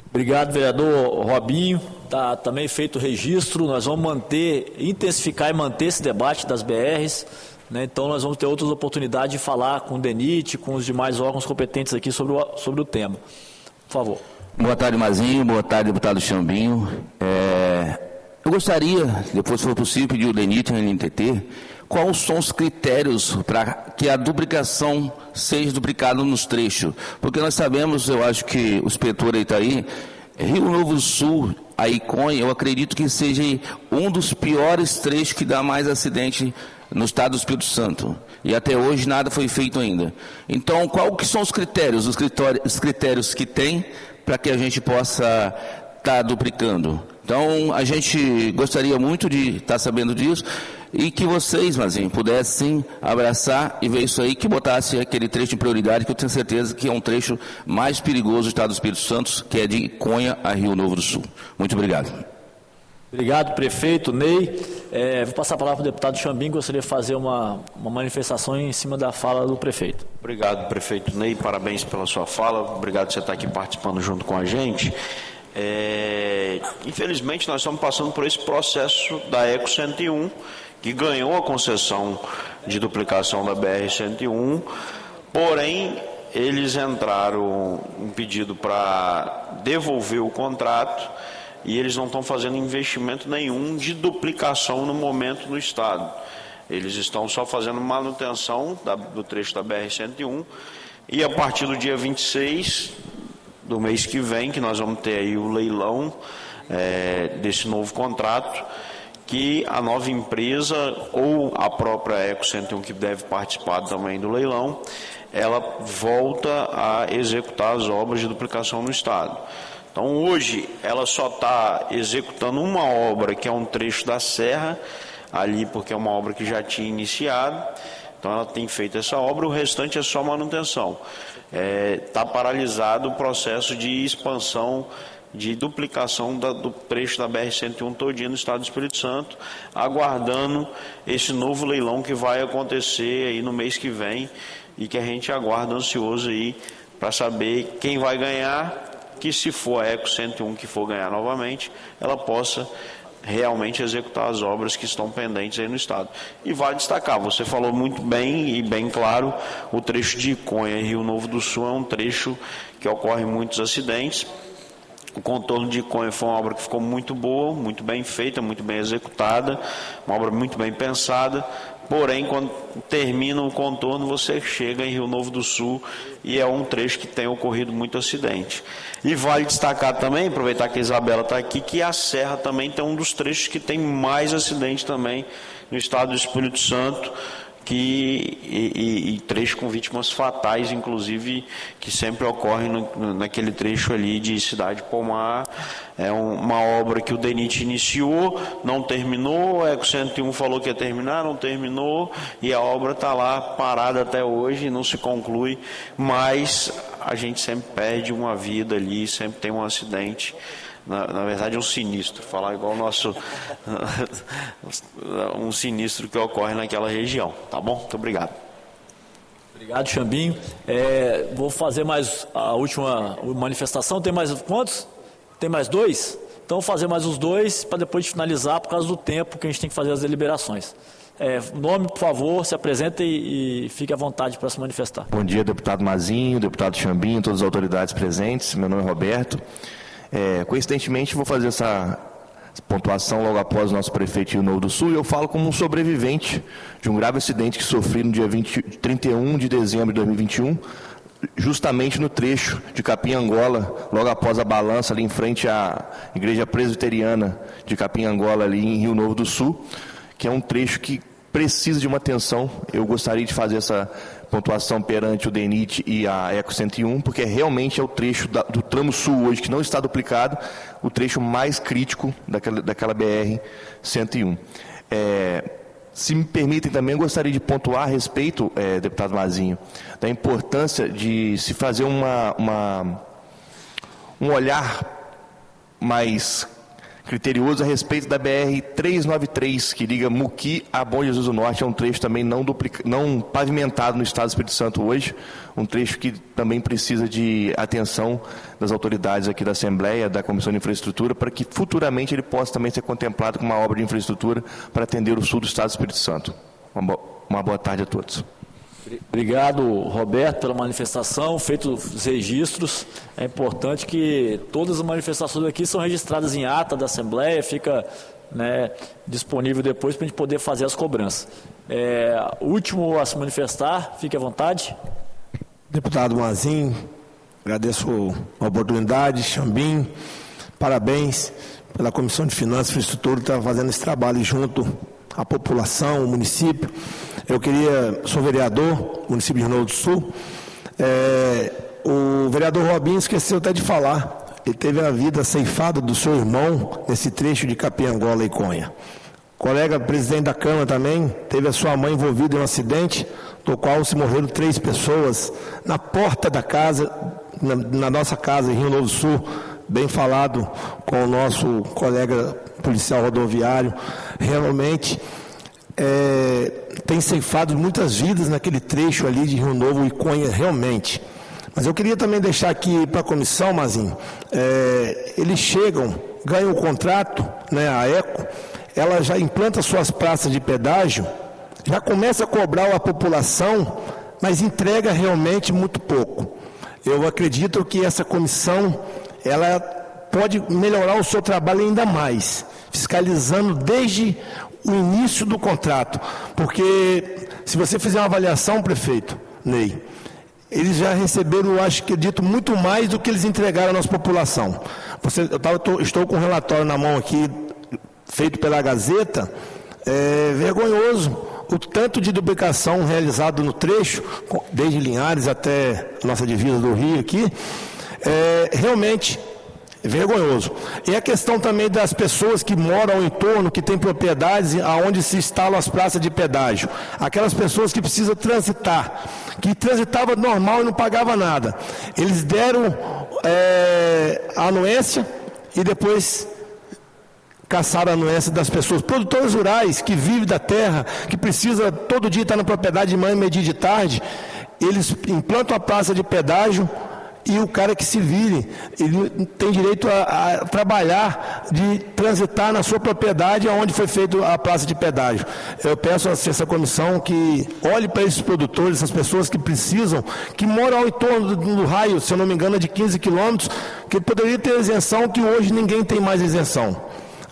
Obrigado, vereador Robinho. Está também feito o registro. Nós vamos intensificar e manter esse debate das BRs, né? Então nós vamos ter outras oportunidades de falar com o DENIT, com os demais órgãos competentes aqui sobre o tema. Por favor. Boa tarde, Mazinho. Boa tarde, deputado Chambinho. Eu gostaria, depois se for possível, pedir o DENIT e a NTT, quais são os critérios para que a duplicação seja duplicada nos trechos? Porque nós sabemos, eu acho que o inspetor aí está aí, Rio Novo do Sul, a Iconha, eu acredito que seja um dos piores trechos que dá mais acidente no estado do Espírito Santo. E até hoje nada foi feito ainda. Então, quais que são os critérios? Os critérios que tem para que a gente possa estar duplicando. Então, a gente gostaria muito de estar sabendo disso, e que vocês, Mazinho, pudessem abraçar e ver isso aí, que botasse aquele trecho em prioridade, que eu tenho certeza que é um trecho mais perigoso do estado do Espírito Santo, que é de Iconha a Rio Novo do Sul. Muito obrigado. Obrigado, prefeito Ney. Vou passar a palavra para o deputado Chambinho, gostaria de fazer uma manifestação em cima da fala do prefeito. Obrigado, prefeito Ney, parabéns pela sua fala, obrigado por você estar aqui participando junto com a gente. Infelizmente nós estamos passando por esse processo da Eco 101, que ganhou a concessão de duplicação da BR-101, porém eles entraram um pedido para devolver o contrato e eles não estão fazendo investimento nenhum de duplicação no momento no estado. Eles estão só fazendo manutenção do trecho da BR-101, e a partir do dia 26 do mês que vem, que nós vamos ter aí o leilão desse novo contrato, que a nova empresa ou a própria Eco 101, que deve participar também do leilão, ela volta a executar as obras de duplicação no estado. Então hoje ela só está executando uma obra, que é um trecho da serra, ali porque é uma obra que já tinha iniciado, então ela tem feito essa obra, o restante é só manutenção. Está paralisado o processo de expansão, de duplicação do trecho da BR-101 todinha no estado do Espírito Santo, aguardando esse novo leilão que vai acontecer aí no mês que vem, e que a gente aguarda ansioso aí para saber quem vai ganhar, que se for a Eco 101 que for ganhar novamente, ela possa realmente executar as obras que estão pendentes aí no estado. E vale destacar, você falou muito bem e bem claro, o trecho de Iconha e Rio Novo do Sul é um trecho que ocorre muitos acidentes. O contorno de Iconha foi uma obra que ficou muito boa, muito bem feita, muito bem executada, uma obra muito bem pensada, porém, quando termina o contorno, você chega em Rio Novo do Sul e é um trecho que tem ocorrido muito acidente. E vale destacar também, aproveitar que a Isabela está aqui, que a Serra também tem um dos trechos que tem mais acidente também no estado do Espírito Santo, e trecho com vítimas fatais, inclusive, que sempre ocorrem naquele trecho ali de Cidade Pomar. É uma obra que o DENIT iniciou, não terminou, o Eco 101 falou que ia terminar, não terminou, e a obra está lá parada até hoje, não se conclui, mas a gente sempre perde uma vida ali, sempre tem um acidente. Na verdade, é um sinistro, falar igual o nosso um sinistro que ocorre naquela região, tá bom? Muito obrigado. Obrigado, Chambinho. Vou fazer mais a última manifestação. Tem mais quantos? Tem mais 2? Então, vou fazer mais os 2 para depois finalizar, por causa do tempo que a gente tem que fazer as deliberações. Nome, por favor, se apresente e fique à vontade para se manifestar. Bom dia, deputado Mazinho, deputado Chambinho, todas as autoridades presentes. Meu nome é Roberto. Coincidentemente, vou fazer essa pontuação logo após o nosso prefeito de Rio Novo do Sul, e eu falo como um sobrevivente de um grave acidente que sofri no dia 31 de dezembro de 2021, justamente no trecho de Capim-Angola, logo após a balança ali em frente à Igreja Presbiteriana de Capim-Angola, ali em Rio Novo do Sul, que é um trecho que precisa de uma atenção. Eu gostaria de fazer essa pontuação perante o DENIT e a Eco 101, porque realmente é o trecho do tramo sul hoje que não está duplicado, o trecho mais crítico daquela BR-101. Se me permitem também, eu gostaria de pontuar a respeito, deputado Mazinho, da importância de se fazer um olhar mais criterioso a respeito da BR-393, que liga Muqui a Bom Jesus do Norte. É um trecho também não pavimentado no estado do Espírito Santo hoje, um trecho que também precisa de atenção das autoridades aqui da Assembleia, da Comissão de Infraestrutura, para que futuramente ele possa também ser contemplado como uma obra de infraestrutura para atender o sul do estado do Espírito Santo. Uma boa tarde a todos. Obrigado, Roberto, pela manifestação, feitos os registros. É importante que todas as manifestações aqui são registradas em ata da Assembleia, fica disponível depois para a gente poder fazer as cobranças. Último a se manifestar, fique à vontade. Deputado Mazinho, agradeço a oportunidade, Chambinho, parabéns pela Comissão de Finanças e Infraestrutura que está fazendo esse trabalho junto à população, o município. Sou vereador, município de Rio Novo do Sul. O vereador Robinho esqueceu até de falar. Ele teve a vida ceifada do seu irmão nesse trecho de Capim-Angola e Conha. O colega presidente da Câmara também teve a sua mãe envolvida em um acidente, do qual se morreram 3 pessoas na porta da casa, na nossa casa em Rio Novo do Sul, bem falado com o nosso colega policial rodoviário. Realmente tem ceifado muitas vidas naquele trecho ali de Rio Novo e Conha, realmente. Mas eu queria também deixar aqui para a comissão, Mazinho, eles chegam, ganham o contrato, a Eco, ela já implanta suas praças de pedágio, já começa a cobrar a população, mas entrega realmente muito pouco. Eu acredito que essa comissão, ela pode melhorar o seu trabalho ainda mais, fiscalizando desde o início do contrato, porque se você fizer uma avaliação, prefeito Ney, eles já receberam, acredito, muito mais do que eles entregaram à nossa população. Estou com um relatório na mão aqui, feito pela Gazeta, vergonhoso o tanto de duplicação realizado no trecho, desde Linhares até a nossa divisa do Rio aqui, realmente vergonhoso. E a questão também das pessoas que moram ao entorno, que têm propriedades aonde se instalam as praças de pedágio. Aquelas pessoas que precisam transitar, que transitava normal e não pagava nada. Eles deram a anuência e depois caçaram a anuência das pessoas. Produtores rurais que vivem da terra, que precisa todo dia estar na propriedade de manhã, meio-dia e de tarde, eles implantam a praça de pedágio. E o cara que se vire, ele tem direito a trabalhar, de transitar na sua propriedade onde foi feita a praça de pedágio. Eu peço a essa comissão que olhe para esses produtores, essas pessoas que precisam, que moram ao entorno do raio, se eu não me engano, de 15 quilômetros, que poderia ter isenção, que hoje ninguém tem mais isenção.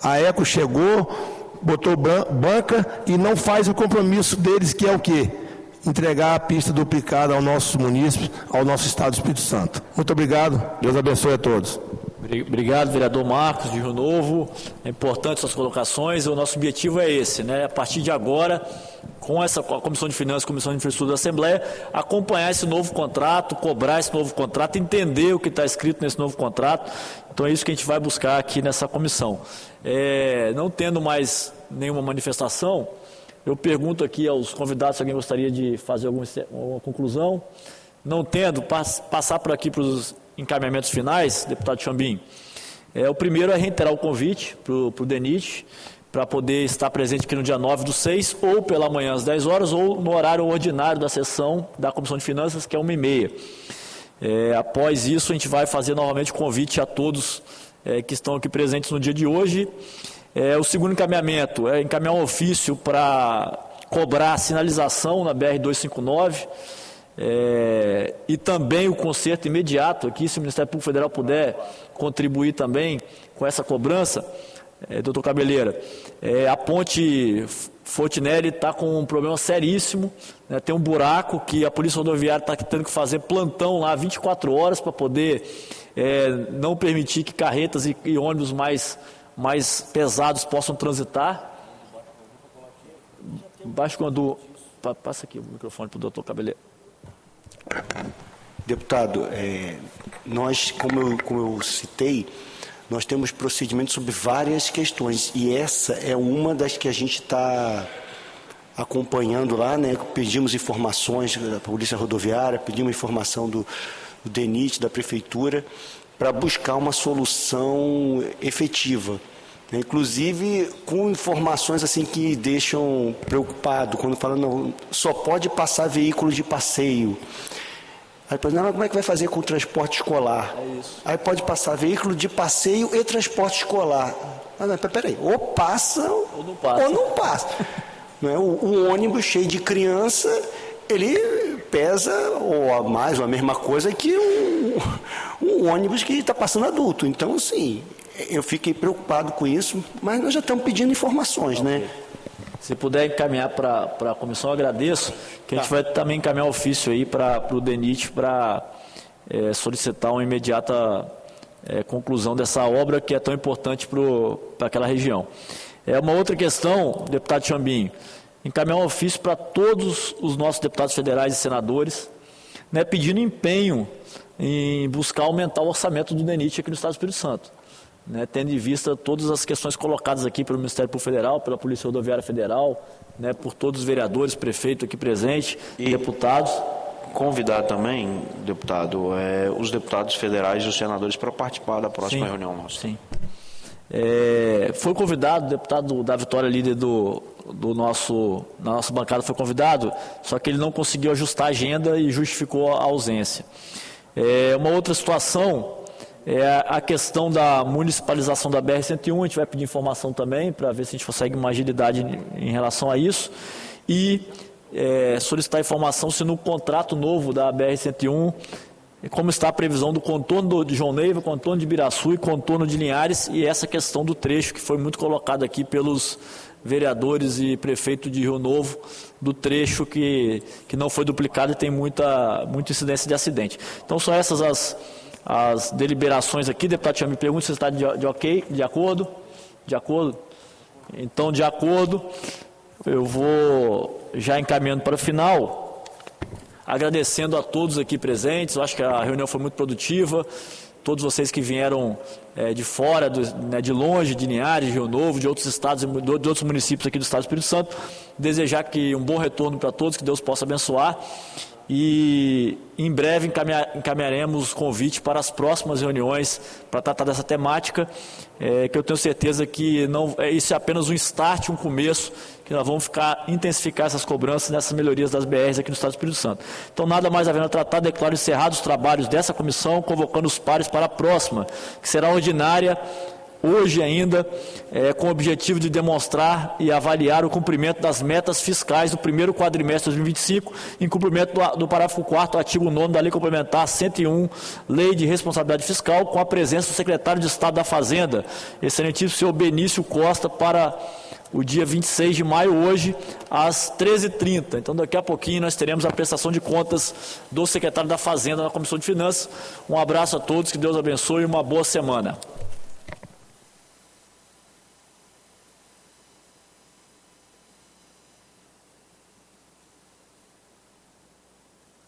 A Eco chegou, botou banca e não faz o compromisso deles, que é o quê? Entregar a pista duplicada aos nossos munícipes, ao nosso Estado do Espírito Santo. Muito obrigado, Deus abençoe a todos. Obrigado, vereador Marcos, de Rio Novo. É importante suas colocações. O nosso objetivo é esse, né? A partir de agora, com essa Comissão de Finanças, Comissão de Infraestrutura da Assembleia, acompanhar esse novo contrato, cobrar esse novo contrato, entender o que está escrito nesse novo contrato. Então é isso que a gente vai buscar aqui nessa comissão. Não tendo mais nenhuma manifestação, eu pergunto aqui aos convidados se alguém gostaria de fazer alguma conclusão. Não tendo, passar por aqui para os encaminhamentos finais, deputado Chambim. O primeiro é reiterar o convite para o DENIT, para poder estar presente aqui no dia 9/6, ou pela manhã às 10 horas, ou no horário ordinário da sessão da Comissão de Finanças, que é 1h30. Após isso, a gente vai fazer novamente o convite a todos que estão aqui presentes no dia de hoje. O segundo encaminhamento é encaminhar um ofício para cobrar a sinalização na BR-259, e também o conserto imediato aqui, se o Ministério Público Federal puder contribuir também com essa cobrança, doutor Cabeleira. A ponte Fontenelle está com um problema seríssimo, né? Tem um buraco que a Polícia Rodoviária está tendo que fazer plantão lá 24 horas para poder não permitir que carretas e ônibus mais pesados possam transitar. Baixo quando... Passa aqui o microfone para o doutor Cabeleira. Deputado, nós, como eu citei, nós temos procedimentos sobre várias questões, e essa é uma das que a gente está acompanhando lá, né? Pedimos informações da Polícia Rodoviária, pedimos informação do DENIT, da Prefeitura, para buscar uma solução efetiva. Inclusive com informações assim que deixam preocupado, quando falam, não, só pode passar veículo de passeio. Aí depois, não, mas como é que vai fazer com o transporte escolar? Aí pode passar veículo de passeio e transporte escolar. Mas peraí, ou passa ou não passa. Não é? O ônibus cheio de criança, ele pesa ou a mais ou a mesma coisa que um ônibus que está passando adulto. Então, assim, eu fiquei preocupado com isso, mas nós já estamos pedindo informações, né? Se puder encaminhar para a comissão, eu agradeço, que a gente vai também encaminhar o ofício aí para o DENIT para solicitar uma imediata conclusão dessa obra que é tão importante para aquela região. Uma outra questão, deputado Chambinho, encaminhar um ofício para todos os nossos deputados federais e senadores, né, pedindo empenho em buscar aumentar o orçamento do DENIT aqui no Estado do Espírito Santo. Né, tendo em vista todas as questões colocadas aqui pelo Ministério Público Federal, pela Polícia Rodoviária Federal, né, por todos os vereadores, prefeitos aqui presentes, e deputados. Convidar também, deputado, os deputados federais e os senadores para participar da próxima reunião nossa. Sim. Foi convidado, o deputado da Vitória, líder da nossa bancada, foi convidado, só que ele não conseguiu ajustar a agenda e justificou a ausência. Uma outra situação a questão da municipalização da BR-101, a gente vai pedir informação também para ver se a gente consegue uma agilidade em relação a isso, e solicitar informação se no contrato novo da BR-101, como está a previsão do contorno de João Neiva, contorno de Ibiraçu e contorno de Linhares, e essa questão do trecho que foi muito colocada aqui pelos vereadores e prefeito de Rio Novo, do trecho que não foi duplicado e tem muita incidência de acidente. Então são essas as deliberações aqui. Deputado Chambinho, me pergunta se está de ok, de acordo? De acordo? Então, de acordo, eu vou já encaminhando para o final, agradecendo a todos aqui presentes. Eu acho que a reunião foi muito produtiva. Todos vocês que vieram de fora, de longe, de Linhares, de Rio Novo, de outros estados, de outros municípios aqui do Estado do Espírito Santo, desejar que um bom retorno para todos, que Deus possa abençoar. E em breve encaminharemos convite para as próximas reuniões para tratar dessa temática, que eu tenho certeza que isso é apenas um start, um começo, que nós vamos intensificar essas cobranças nessas melhorias das BRs aqui no Estado do Espírito Santo. Então, nada mais havendo a tratar, declaro encerrados os trabalhos dessa comissão, convocando os pares para a próxima, que será ordinária, hoje ainda, com o objetivo de demonstrar e avaliar o cumprimento das metas fiscais do primeiro quadrimestre de 2025, em cumprimento do parágrafo 4º, artigo 9º da Lei Complementar 101, Lei de Responsabilidade Fiscal, com a presença do secretário de Estado da Fazenda, excelentíssimo senhor Benício Costa, para o dia 26 de maio, hoje, às 13h30. Então, daqui a pouquinho, nós teremos a prestação de contas do secretário da Fazenda na Comissão de Finanças. Um abraço a todos, que Deus abençoe e uma boa semana.